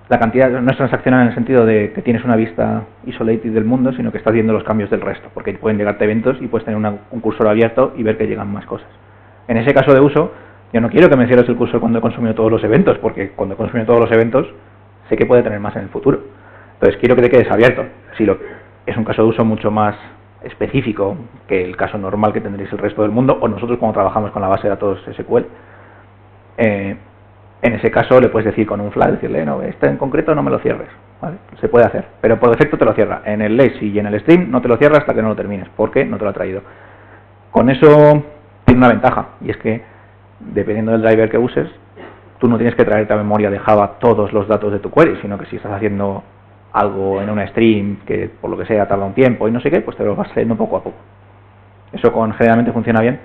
la cantidad no es transaccional en el sentido de que tienes una vista isolated del mundo, sino que estás viendo los cambios del resto, porque pueden llegarte eventos y puedes tener un cursor abierto y ver que llegan más cosas. En ese caso de uso, yo no quiero que me cierres el cursor cuando he consumido todos los eventos, porque cuando he consumido todos los eventos sé que puede tener más en el futuro. Entonces quiero que te quedes abierto. Si es un caso de uso mucho más específico que el caso normal que tendréis el resto del mundo, o nosotros cuando trabajamos con la base de datos SQL, en ese caso le puedes decir con un flag, decirle, no, este en concreto no me lo cierres, ¿vale? Se puede hacer, pero por defecto te lo cierra. En el lazy y en el stream no te lo cierra hasta que no lo termines, porque no te lo ha traído. Con eso tiene una ventaja, y es que dependiendo del driver que uses, tú no tienes que traerte a memoria de Java todos los datos de tu query, sino que si estás haciendo algo en una stream que por lo que sea tarda un tiempo y no sé qué, pues te lo vas haciendo poco a poco. Eso generalmente funciona bien.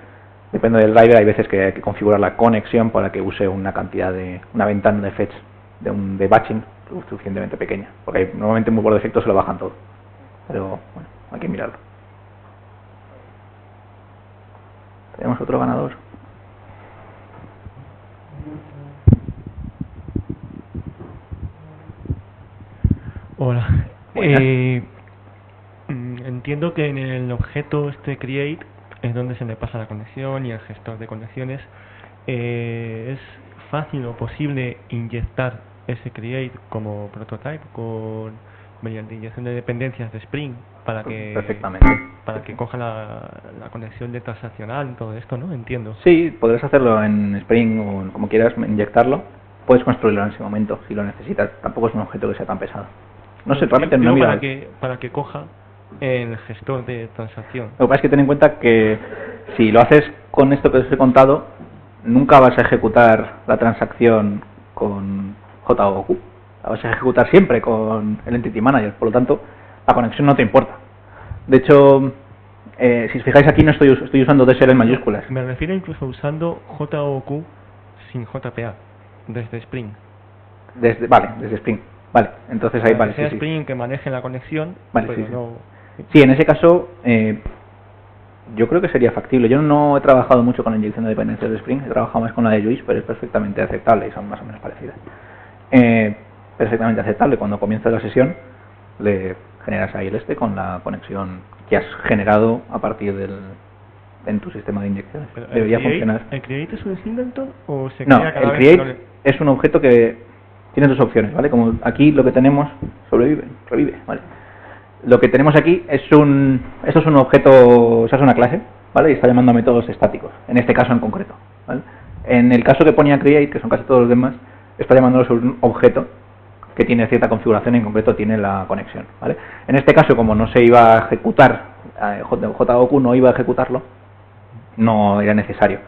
Depende del driver, hay veces que hay que configurar la conexión para que use una ventana de fetch de batching suficientemente pequeña, porque normalmente muy por defecto se lo bajan todo, pero bueno, hay que mirarlo. Tenemos otro ganador. Hola. Entiendo que en el objeto create es donde se le pasa la conexión y el gestor de conexiones. ¿Es fácil o posible inyectar ese create como prototype mediante inyección de dependencias de Spring para que coja la conexión de transaccional y todo esto, ¿no? Entiendo. Sí, podrás hacerlo en Spring o como quieras, inyectarlo. Puedes construirlo en ese momento si lo necesitas. Tampoco es un objeto que sea tan pesado. No sé, realmente no mira. Para que coja el gestor de transacción. Lo que pasa es que ten en cuenta que si lo haces con esto que os he contado, nunca vas a ejecutar la transacción con JOQ. La vas a ejecutar siempre con el Entity Manager. Por lo tanto, la conexión no te importa. De hecho, si os fijáis aquí no estoy usando DSL en mayúsculas. Me refiero incluso usando JOQ sin JPA, desde Spring. Desde Spring. Vale, entonces ahí vale. Sí, Spring que maneje la conexión. Vale, pero sí. No... Sí, en ese caso yo creo que sería factible. Yo no he trabajado mucho con la inyección de dependencias de Spring, he trabajado más con la de Juice, pero es perfectamente aceptable y son más o menos parecidas. Perfectamente aceptable. Cuando comienza la sesión le generas ahí el con la conexión que has generado a partir en tu sistema de inyecciones. Debería funcionar. ¿El create es un singleton o se no, crea cada el vez create es un objeto que tiene dos opciones, ¿vale? Como aquí lo que tenemos revive, ¿vale? Lo que tenemos aquí esto es un objeto, esa es una clase, ¿vale? Y está llamando a métodos estáticos, en este caso en concreto, ¿vale? En el caso que ponía create, que son casi todos los demás, está llamándolo sobre un objeto que tiene cierta configuración, en concreto tiene la conexión, ¿vale? En este caso, como no se iba a ejecutar, JOQ no iba a ejecutarlo, no era necesario.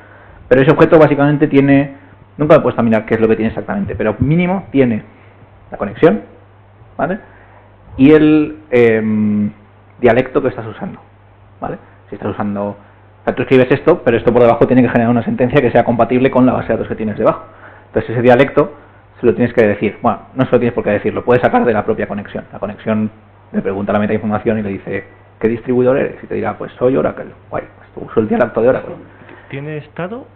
Pero ese objeto básicamente tiene, nunca me he puesto a mirar qué es lo que tiene exactamente, pero mínimo tiene la conexión, ¿vale? Y el dialecto que estás usando, ¿vale? Si estás usando, o sea, tú escribes esto, pero esto por debajo tiene que generar una sentencia que sea compatible con la base de datos que tienes debajo. Entonces ese dialecto se lo tienes que decir. Bueno, no se lo tienes por qué decir, lo puedes sacar de la propia conexión. La conexión le pregunta a la metainformación y le dice, ¿qué distribuidor eres? Y te dirá, pues soy Oracle. Guay, pues uso el dialecto de Oracle. ¿Tiene estado?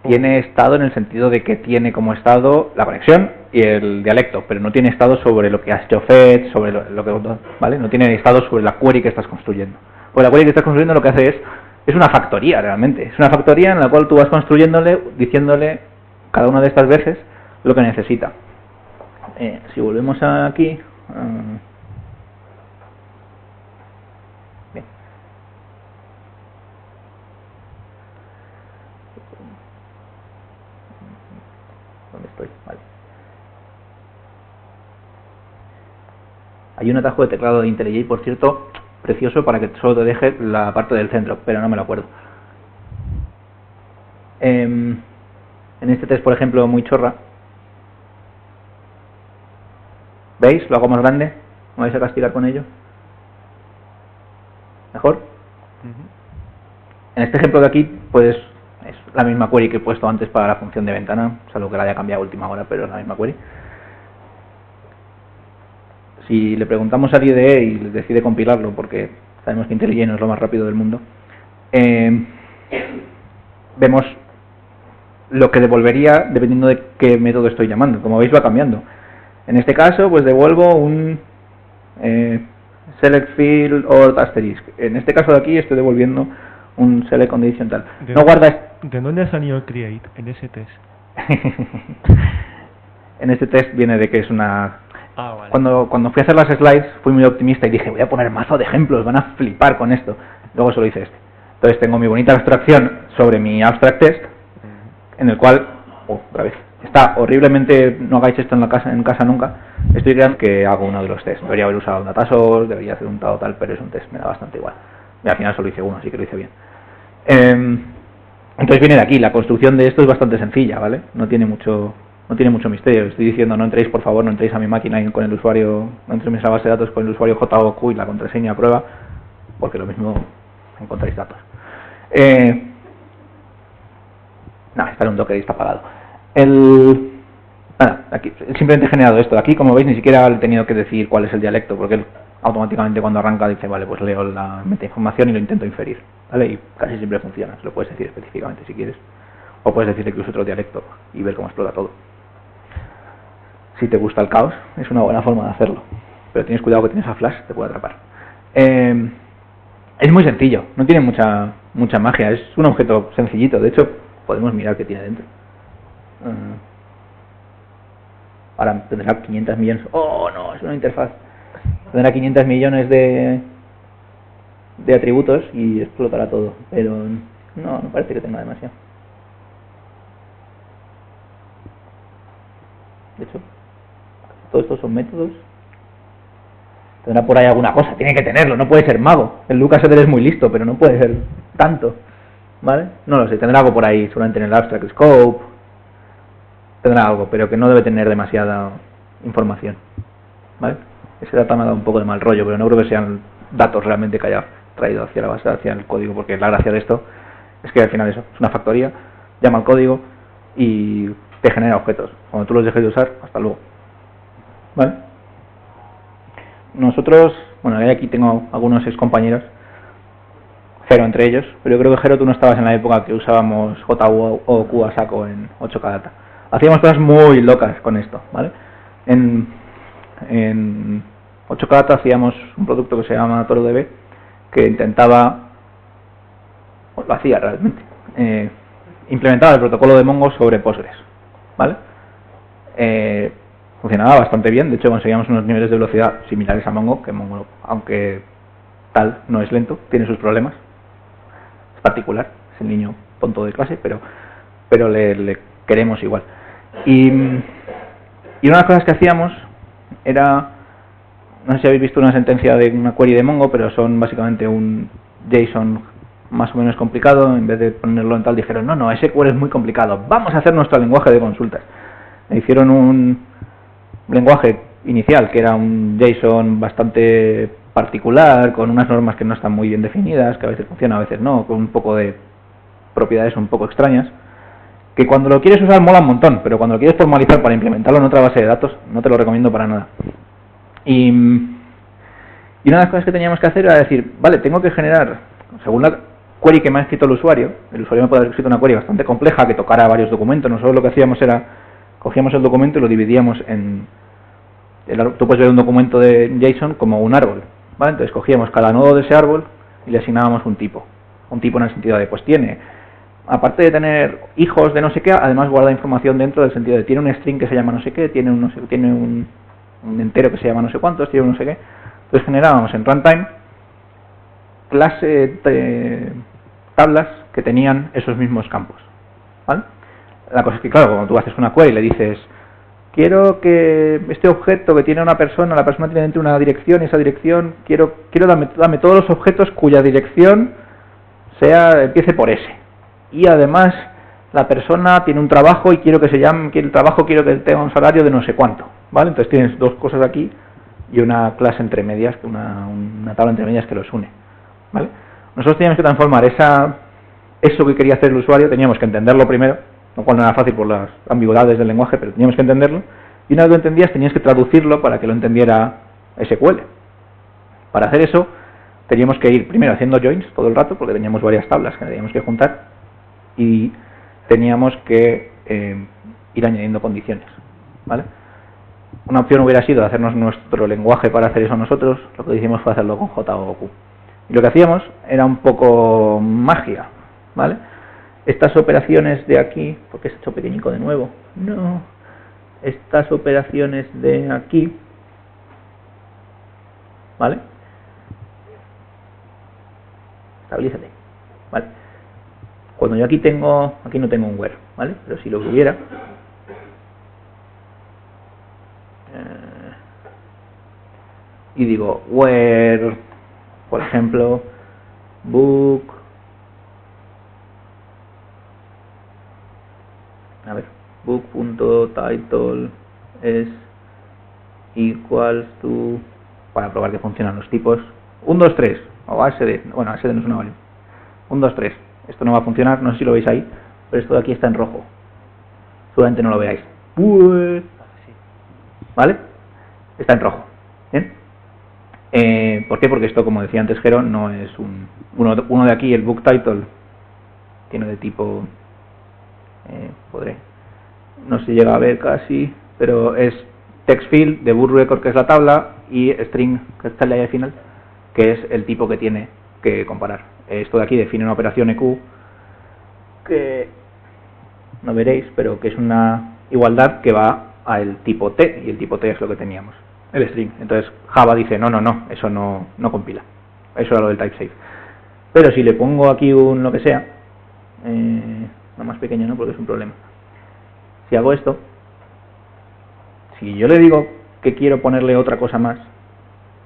Tiene estado en el sentido de que tiene como estado la conexión y el dialecto, pero no tiene estado sobre lo que has hecho fetch, sobre lo que, ¿vale? No tiene estado sobre la query que estás construyendo. Pues la query que estás construyendo lo que hace es es una factoría realmente. Es una factoría en la cual tú vas construyéndole, diciéndole cada una de estas veces lo que necesita. Si volvemos aquí... bien. ¿Dónde estoy? Vale. Hay un atajo de teclado de IntelliJ, por cierto, precioso, para que solo te deje la parte del centro, pero no me lo acuerdo. En este test, por ejemplo, muy chorra. ¿Veis? Lo hago más grande. ¿Me vais a castigar con ello? ¿Mejor? En este ejemplo de aquí, pues es la misma query que he puesto antes para la función de ventana, salvo que la haya cambiado a última hora, pero es la misma query. Si le preguntamos al IDE y decide compilarlo, porque sabemos que IntelliJ no es lo más rápido del mundo, vemos lo que devolvería dependiendo de qué método estoy llamando. Como veis, va cambiando. En este caso, pues devuelvo un select field or asterisk. En este caso de aquí estoy devolviendo un select condition tal. No guardas. ¿De dónde ha salido el create en ese test? En este test viene de que es una... Vale. Cuando fui a hacer las slides fui muy optimista y dije, voy a poner mazo de ejemplos, van a flipar con esto. Luego solo hice este. Entonces tengo mi bonita abstracción sobre mi abstract test, en el cual, otra vez, está horriblemente, no hagáis esto en casa nunca, estoy creando que hago uno de los tests. Debería haber usado un datasource, debería hacer un tal, pero es un test, me da bastante igual. Y al final solo hice uno, así que lo hice bien. Entonces viene de aquí, la construcción de esto es bastante sencilla, ¿vale? No tiene mucho misterio. Estoy diciendo, no entréis, por favor, no entréis a mi máquina con el usuario, no entréis a la base de datos con el usuario JOQ y la contraseña a prueba, porque lo mismo encontráis datos. Nada, está en un Docker y está apagado. Aquí, simplemente he generado esto de aquí, como veis, ni siquiera he tenido que decir cuál es el dialecto, porque él automáticamente cuando arranca dice, vale, pues leo la metainformación y lo intento inferir, ¿vale? Y casi siempre funciona, se lo puedes decir específicamente si quieres, o puedes decirle que use otro dialecto y ver cómo explota todo. Si te gusta el caos, es una buena forma de hacerlo, pero tienes cuidado que tienes a Flash, te puede atrapar. Es muy sencillo, no tiene mucha magia, es un objeto sencillito. De hecho, podemos mirar qué tiene dentro. Ahora tendrá 500 millones. ¡Oh, no! Es una interfaz. Tendrá 500 millones de atributos y explotará todo, pero no parece que tenga demasiado. De hecho, todos estos son métodos. Tendrá por ahí alguna cosa, tiene que tenerlo, no puede ser mago. El Lucas Eder es muy listo, pero no puede ser tanto, ¿vale? No lo sé, tendrá algo por ahí, seguramente en el abstract scope, tendrá algo, pero que no debe tener demasiada información, ¿vale? Ese data me ha dado un poco de mal rollo, pero no creo que sean datos realmente que haya traído hacia la base, hacia el código, porque la gracia de esto es que al final eso, es una factoría, llama al código y te genera objetos. Cuando tú los dejes de usar, hasta luego, ¿vale? Nosotros, bueno, aquí tengo algunos ex compañeros, Jero entre ellos, pero yo creo que Jero tú no estabas en la época que usábamos JOQ a saco en 8K Data. Hacíamos cosas muy locas con esto, ¿vale? En 8K Data hacíamos un producto que se llama ToroDB, que intentaba, o lo hacía realmente, implementaba el protocolo de Mongo sobre Postgres, ¿vale? Funcionaba bastante bien, de hecho conseguíamos unos niveles de velocidad similares a Mongo, que Mongo, aunque tal, no es lento, tiene sus problemas, es particular, es el niño tonto de clase, pero le queremos igual. Y una de las cosas que hacíamos era, no sé si habéis visto una sentencia de una query de Mongo, pero son básicamente un JSON más o menos complicado. En vez de ponerlo en tal, dijeron, no, ese query es muy complicado, vamos a hacer nuestro lenguaje de consultas. Hicieron un lenguaje inicial que era un JSON bastante particular, con unas normas que no están muy bien definidas, que a veces funciona, a veces no, con un poco de propiedades un poco extrañas, que cuando lo quieres usar mola un montón, pero cuando lo quieres formalizar para implementarlo en otra base de datos, no te lo recomiendo para nada. Y una de las cosas que teníamos que hacer era decir, vale, tengo que generar, según la query que me ha escrito el usuario me puede haber escrito una query bastante compleja que tocara varios documentos. Nosotros lo que hacíamos era, cogíamos el documento y lo dividíamos en... Tú puedes ver un documento de JSON como un árbol, ¿vale? Entonces cogíamos cada nodo de ese árbol y le asignábamos un tipo. un tipo en el sentido de, pues tiene, aparte de tener hijos de no sé qué, además guarda información dentro del sentido de, tiene un string que se llama no sé qué, tiene un, no sé, tiene un entero que se llama no sé cuántos, tiene un no sé qué. Entonces generábamos en runtime tablas que tenían esos mismos campos, ¿vale? La cosa es que, claro, cuando tú haces una query y le dices, quiero que este objeto que tiene una persona, la persona tiene dentro una dirección, y esa dirección, quiero dame todos los objetos cuya dirección empiece por S. Y además, la persona tiene un trabajo y quiero que tenga un salario de no sé cuánto, ¿vale? Entonces tienes dos cosas aquí y una clase entre medias, una tabla entre medias que los une, ¿vale? Nosotros teníamos que transformar eso que quería hacer el usuario, teníamos que entenderlo primero, lo cual no era fácil por las ambigüedades del lenguaje, pero teníamos que entenderlo, y una vez lo entendías tenías que traducirlo para que lo entendiera SQL. Para hacer eso teníamos que ir primero haciendo joins todo el rato, porque teníamos varias tablas que teníamos que juntar, y teníamos que ir añadiendo condiciones, ¿vale? Una opción hubiera sido hacernos nuestro lenguaje para hacer eso nosotros, lo que hicimos fue hacerlo con JOQ. Y lo que hacíamos era un poco magia, ¿vale? Estas operaciones de aquí, porque se ha hecho pequeñico de nuevo, no, estas operaciones de aquí, ¿vale? Estabilízate, ¿vale? Cuando yo aquí no tengo un where, ¿vale? Pero si lo hubiera, y digo where, por ejemplo, book, book.title es equals to, para probar que funcionan los tipos, 1, 2, 3, o ASD, bueno, ASD no es una variable, 1, 2, 3, esto no va a funcionar, no sé si lo veis ahí, pero esto de aquí está en rojo, seguramente no lo veáis, ¿vale? Está en rojo, ¿bien? ¿Por qué? Porque esto, como decía antes Jero, no es uno de aquí, el book title, tiene de tipo, no se llega a ver casi, pero es text field de book record, que es la tabla, y string, que está en la al final, que es el tipo que tiene que comparar. Esto de aquí define una operación EQ que no veréis, pero que es una igualdad que va al tipo T, y el tipo T es lo que teníamos, el string. Entonces Java dice, no, eso no compila, eso era lo del type safe. Pero si le pongo aquí un lo que sea, no más pequeño, ¿no? Porque es un problema. Si hago esto, si yo le digo que quiero ponerle otra cosa más,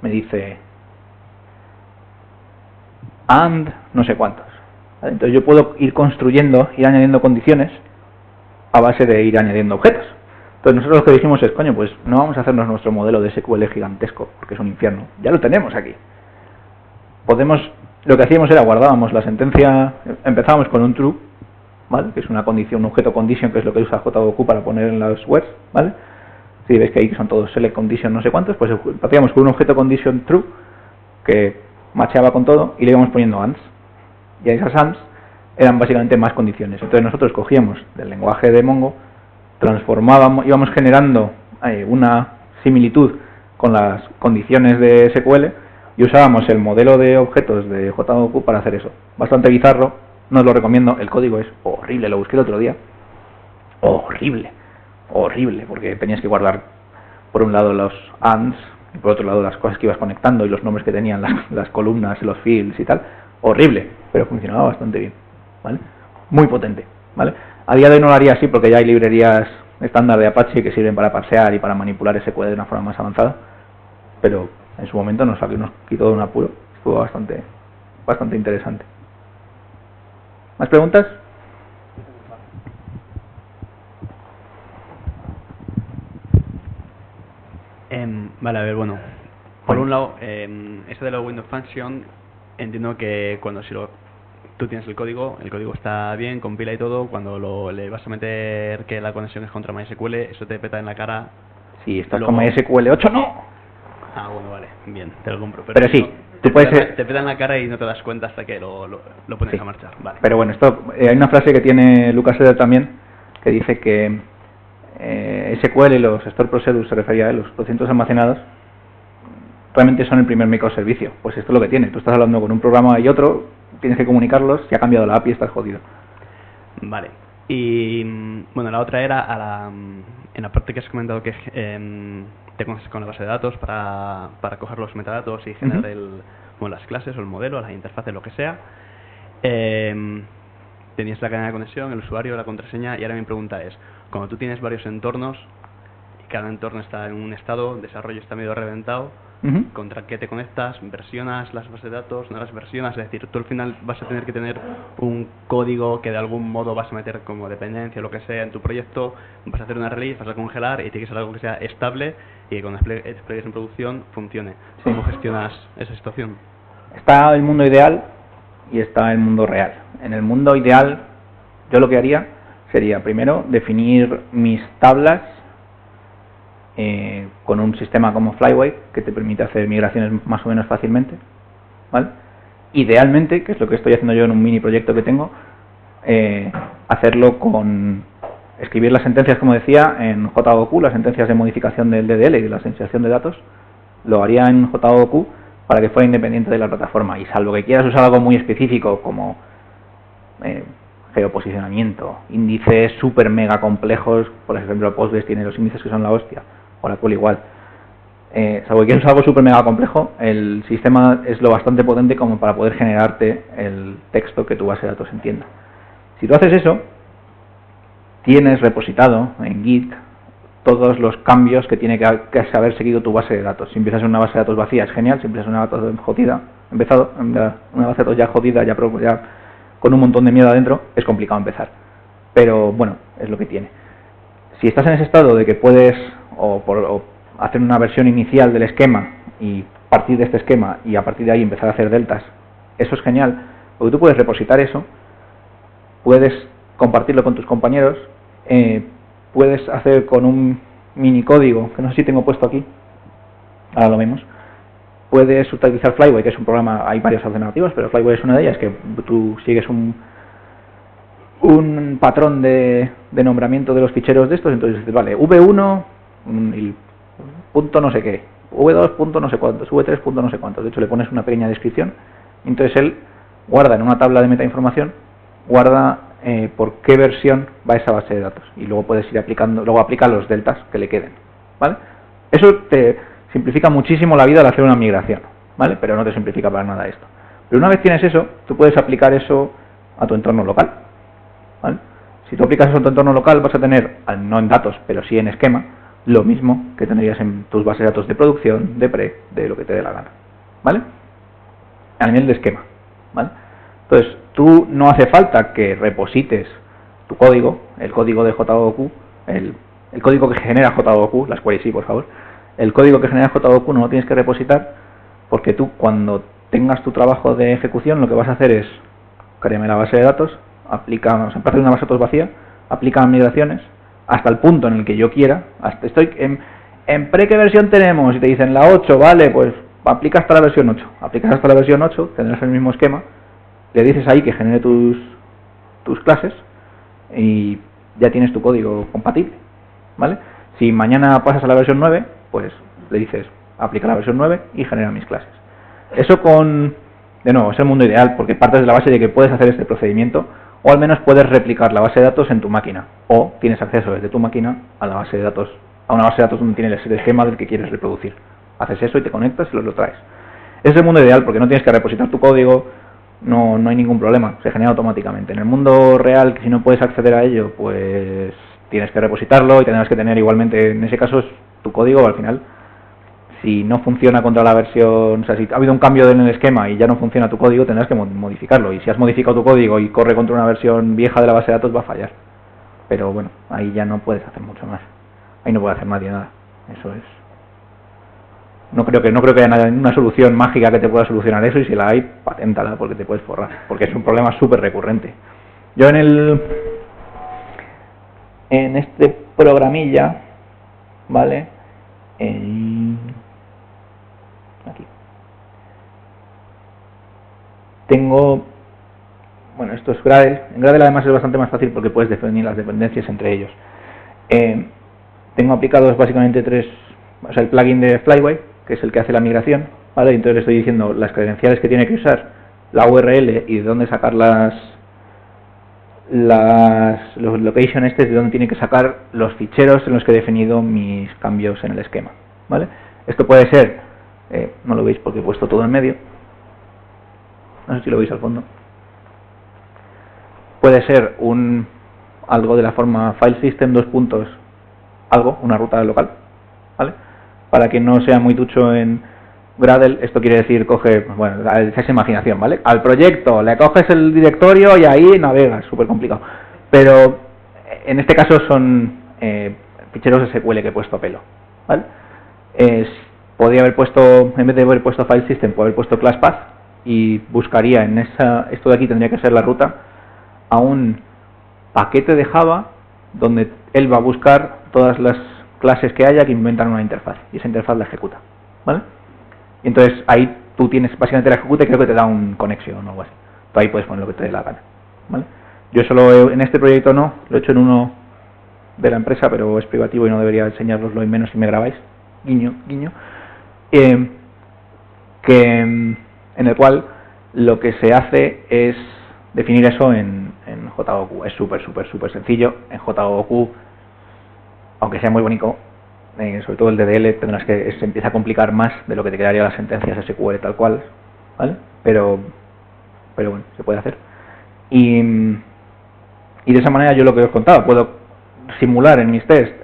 me dice and no sé cuántos, ¿vale? Entonces yo puedo ir construyendo, ir añadiendo condiciones a base de ir añadiendo objetos. Entonces nosotros lo que dijimos es, coño, pues no vamos a hacernos nuestro modelo de SQL gigantesco, porque es un infierno, ya lo tenemos aquí. Lo que hacíamos era guardábamos la sentencia, empezábamos con un true, ¿vale? Que es una condición, un objeto condition, que es lo que usa JOQ para poner en las webs, ¿vale? Si veis que ahí son todos select condition no sé cuántos, pues hacíamos con un objeto condition true que macheaba con todo y le íbamos poniendo ands, y esas ands eran básicamente más condiciones. Entonces nosotros cogíamos del lenguaje de Mongo, transformábamos, íbamos generando una similitud con las condiciones de SQL y usábamos el modelo de objetos de JOQ para hacer eso. Bastante bizarro, no os lo recomiendo, el código es horrible, lo busqué el otro día. Horrible, porque tenías que guardar por un lado los ands y por otro lado las cosas que ibas conectando y los nombres que tenían las columnas, los fields y tal. Horrible, pero funcionaba bastante bien, ¿vale? Muy potente, ¿vale? A día de hoy no lo haría así porque ya hay librerías estándar de Apache que sirven para parsear y para manipular SQL de una forma más avanzada, pero en su momento nos quitó de un apuro. Estuvo bastante interesante. ¿Más preguntas? Vale, a ver, bueno. Por un lado, esto de la Windows Function, entiendo que tú tienes el código está bien, compila y todo, cuando le vas a meter que la conexión es contra MySQL, eso te peta en la cara. Si estás con MySQL 8, no. Ah, bueno, vale, bien, te lo compro. Pero sí, tú puedes... Te peta en la cara y no te das cuenta hasta que lo pones a marchar, vale. Pero bueno, hay una frase que tiene Lucas Eder también, que dice que SQL y los store procedures, se refería a los procedimientos almacenados, realmente son el primer microservicio. Pues esto es lo que tiene. Tú estás hablando con un programa y otro, tienes que comunicarlos, si ha cambiado la API estás jodido. Vale. Y bueno, la otra era en la parte que has comentado que te conoces con la base de datos para coger los metadatos y generar las clases o el modelo, las interfaces, lo que sea. Tenías la cadena de conexión, el usuario, la contraseña, y ahora mi pregunta es, cuando tú tienes varios entornos y cada entorno está en un estado, el desarrollo está medio reventado, ¿contra qué te conectas? ¿Versionas las bases de datos? ¿No las versionas? Es decir, tú al final vas a tener que tener un código que de algún modo vas a meter como dependencia o lo que sea en tu proyecto, vas a hacer una release, vas a congelar y tiene que ser algo que sea estable y que cuando despliegues en producción funcione. ¿Cómo gestionas esa situación? Está el mundo ideal y está el mundo real. En el mundo ideal, yo lo que haría sería primero definir mis tablas con un sistema como Flyway que te permite hacer migraciones más o menos fácilmente, ¿vale? Idealmente, que es lo que estoy haciendo yo en un mini proyecto que tengo, hacerlo con escribir las sentencias, como decía, en JOQ, las sentencias de modificación del DDL y de la sensibilización de datos, lo haría en JOQ para que fuera independiente de la plataforma, y salvo que quieras usar algo muy específico como geoposicionamiento, índices super mega complejos, por ejemplo Postgres tiene los índices que son la hostia, Oracle igual, salvo que quieras usar algo super mega complejo, el sistema es lo bastante potente como para poder generarte el texto que tu base de datos entienda. Si tú haces eso, tienes repositado en Git todos los cambios que tiene que haber seguido tu base de datos. Si empiezas en una base de datos vacía es genial, si empiezas en una base de datos jodida, una base de datos ya jodida, ya con un montón de miedo adentro, es complicado empezar. Pero bueno, es lo que tiene. Si estás en ese estado de que puedes o hacer una versión inicial del esquema y partir de este esquema y a partir de ahí empezar a hacer deltas, eso es genial, porque tú puedes repositar eso, puedes compartirlo con tus compañeros, puedes hacer con un mini código, que no sé si tengo puesto aquí, ahora lo vemos, puedes utilizar Flyway, que es un programa, hay varias alternativas, pero Flyway es una de ellas, que tú sigues un patrón de nombramiento de los ficheros de estos, entonces dices, vale, V1, y punto no sé qué, V2 punto no sé cuántos, V3 punto no sé cuántos, de hecho le pones una pequeña descripción, entonces él guarda en una tabla de metainformación, guarda por qué versión va esa base de datos, y luego puedes ir aplicando, luego aplica los deltas que le queden, ¿vale? Eso te simplifica muchísimo la vida al hacer una migración, ¿vale? Pero no te simplifica para nada esto. Pero una vez tienes eso, tú puedes aplicar eso a tu entorno local, ¿vale? Si tú aplicas eso a tu entorno local, vas a tener, no en datos, pero sí en esquema, lo mismo que tendrías en tus bases de datos de producción, de pre, de lo que te dé la gana, ¿vale? A nivel de esquema, ¿vale? Entonces, tú no hace falta que reposites tu código, el código de JOQ, el código que genera JOQ, las queries sí, por favor. El código que genera JOQ no lo tienes que repositar, porque tú cuando tengas tu trabajo de ejecución lo que vas a hacer es, créame la base de datos, aplica, en parte de una base de datos vacía, aplica migraciones hasta el punto en el que yo quiera, estoy en pre, ¿qué versión tenemos? Y te dicen la 8, vale, pues aplica hasta la versión 8, aplicas hasta la versión 8, tendrás el mismo esquema, le dices ahí que genere tus clases y ya tienes tu código compatible, ¿vale? Si mañana pasas a la versión 9, pues le dices, aplica la versión 9 y genera mis clases. Eso de nuevo, es el mundo ideal, porque partes de la base de que puedes hacer este procedimiento, o al menos puedes replicar la base de datos en tu máquina, o tienes acceso desde tu máquina a la base de datos, a una base de datos donde tienes el esquema del que quieres reproducir. Haces eso y te conectas y lo traes. Es el mundo ideal, porque no tienes que repositar tu código, no hay ningún problema, se genera automáticamente. En el mundo real, que si no puedes acceder a ello, pues tienes que repositarlo y tendrás que tener igualmente, en ese caso es tu código, al final, si no funciona contra la versión, o sea, si ha habido un cambio en el esquema y ya no funciona tu código, tendrás que modificarlo, y si has modificado tu código y corre contra una versión vieja de la base de datos, va a fallar. Pero bueno, ahí ya no puedes hacer mucho más, ahí no puede hacer nadie nada, eso es. No creo que haya una solución mágica que te pueda solucionar eso, y si la hay, paténtala, porque te puedes forrar, porque es un problema súper recurrente. Yo en este programilla, ¿vale? Aquí tengo, bueno, esto es Gradle. En Gradle además es bastante más fácil porque puedes definir las dependencias entre ellos. Tengo aplicados básicamente tres, o sea, el plugin de Flyway, que es el que hace la migración, ¿vale? Y entonces le estoy diciendo las credenciales que tiene que usar, la URL y de dónde sacar los location de dónde tiene que sacar los ficheros en los que he definido mis cambios en el esquema, ¿vale? Esto puede ser, no lo veis porque he puesto todo en medio, no sé si lo veis al fondo, puede ser algo de la forma file system algo, una ruta local, ¿vale? Para que no sea muy ducho en Gradle, esto quiere decir bueno, esa imaginación, ¿vale? Al proyecto le coges el directorio y ahí navegas, súper complicado. Pero en este caso son ficheros SQL que he puesto a pelo, ¿vale? Podría haber puesto, en vez de haber puesto file system, podría haber puesto class path y buscaría en esto de aquí tendría que ser la ruta a un paquete de Java donde él va a buscar todas las clases que haya que inventan una interfaz y esa interfaz la ejecuta, ¿vale? Y entonces ahí tú tienes básicamente la ejecuta y creo que te da un connection o algo así. Tú ahí puedes poner lo que te dé la gana, ¿vale? Yo solo en este proyecto no, lo he hecho en uno de la empresa, pero es privativo y no debería enseñaroslo y menos si me grabáis, guiño, guiño, en el cual lo que se hace es definir eso en JOQ. Es súper sencillo. En JOQ, aunque sea muy bonito, sobre todo el DDL, se empieza a complicar más de lo que te quedaría las sentencias SQL tal cual, ¿vale? Pero bueno, se puede hacer. Y de esa manera yo lo que os contaba, puedo simular en mis tests,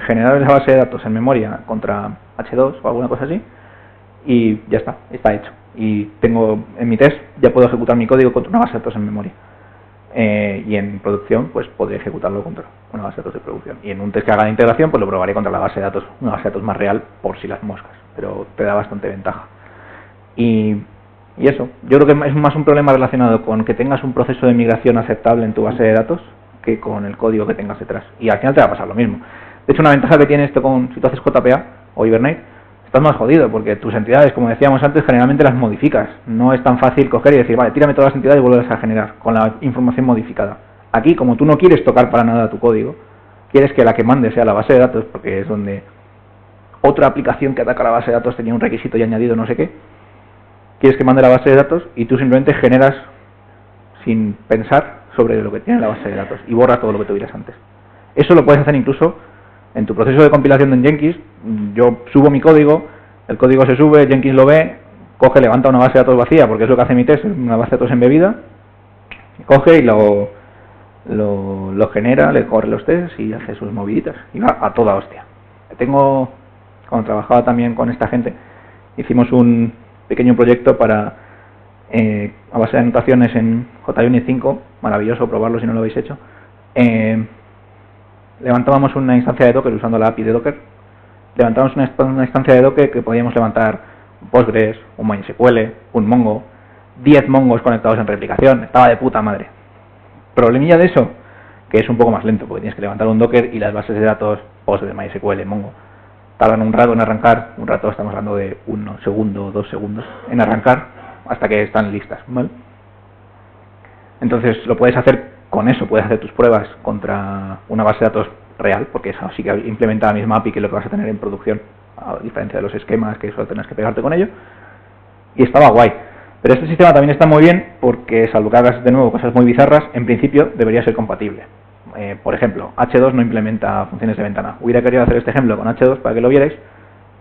generar esa base de datos en memoria contra H2 o alguna cosa así, y ya está hecho. Y tengo en mi test, ya puedo ejecutar mi código contra una base de datos en memoria. Y en producción, pues podré ejecutarlo contra una base de datos de producción. Y en un test que haga de integración, pues lo probaré contra la base de datos, una base de datos más real, por si las moscas. Pero te da bastante ventaja. Y eso, yo creo que es más un problema relacionado con que tengas un proceso de migración aceptable en tu base de datos que con el código que tengas detrás. Y al final te va a pasar lo mismo. De hecho, una ventaja que tiene esto si tú haces JPA o Hibernate, estás más jodido, porque tus entidades, como decíamos antes, generalmente las modificas. No es tan fácil coger y decir, vale, tírame todas las entidades y vuelves a generar con la información modificada. Aquí, como tú no quieres tocar para nada tu código, quieres que la que mande sea la base de datos, porque es donde otra aplicación que ataca la base de datos tenía un requisito y añadido no sé qué, quieres que mande la base de datos y tú simplemente generas sin pensar sobre lo que tiene la base de datos y borras todo lo que tuvieras antes. Eso lo puedes hacer incluso en tu proceso de compilación en Jenkins. Yo subo mi código, el código se sube, Jenkins lo ve, coge, levanta una base de datos vacía, porque es lo que hace mi test, una base de datos embebida, coge y lo genera, le corre los tests y hace sus moviditas, y va a toda hostia. Cuando trabajaba también con esta gente, hicimos un pequeño proyecto para a base de anotaciones en JUnit 5, maravilloso probarlo si no lo habéis hecho. Levantábamos una instancia de Docker usando la API de Docker. Levantábamos una instancia de Docker que podíamos levantar un Postgres, un MySQL, un Mongo, 10 Mongos conectados en replicación. Estaba de puta madre. Problemilla de eso, que es un poco más lento, porque tienes que levantar un Docker y las bases de datos Postgres, MySQL, Mongo tardan un rato en arrancar. Un rato, estamos hablando de 1 segundo o 2 segundos en arrancar hasta que están listas, ¿vale? Entonces lo puedes hacer con eso, puedes hacer tus pruebas contra una base de datos real, porque eso sí que implementa la misma API que lo que vas a tener en producción, a diferencia de los esquemas que solo tienes que pegarte con ello, y estaba guay. Pero este sistema también está muy bien porque, salvo que hagas de nuevo cosas muy bizarras, en principio debería ser compatible. Por ejemplo, H2 no implementa funciones de ventana. Hubiera querido hacer este ejemplo con H2 para que lo vierais,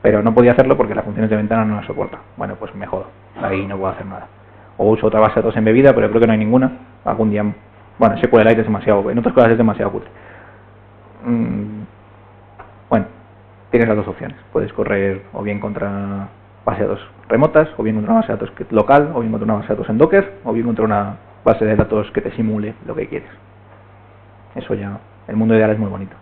pero no podía hacerlo porque las funciones de ventana no las soporta. Bueno, pues me jodo, ahí no puedo hacer nada. O uso otra base de datos embebida, pero creo que no hay ninguna. Algún día, bueno, SQLite es demasiado, en otras cosas es demasiado cutre. Bueno, tienes las dos opciones. Puedes correr o bien contra base de datos remotas, o bien contra una base de datos local, o bien contra una base de datos en Docker, o bien contra una base de datos que te simule lo que quieres. Eso ya, el mundo ideal es muy bonito.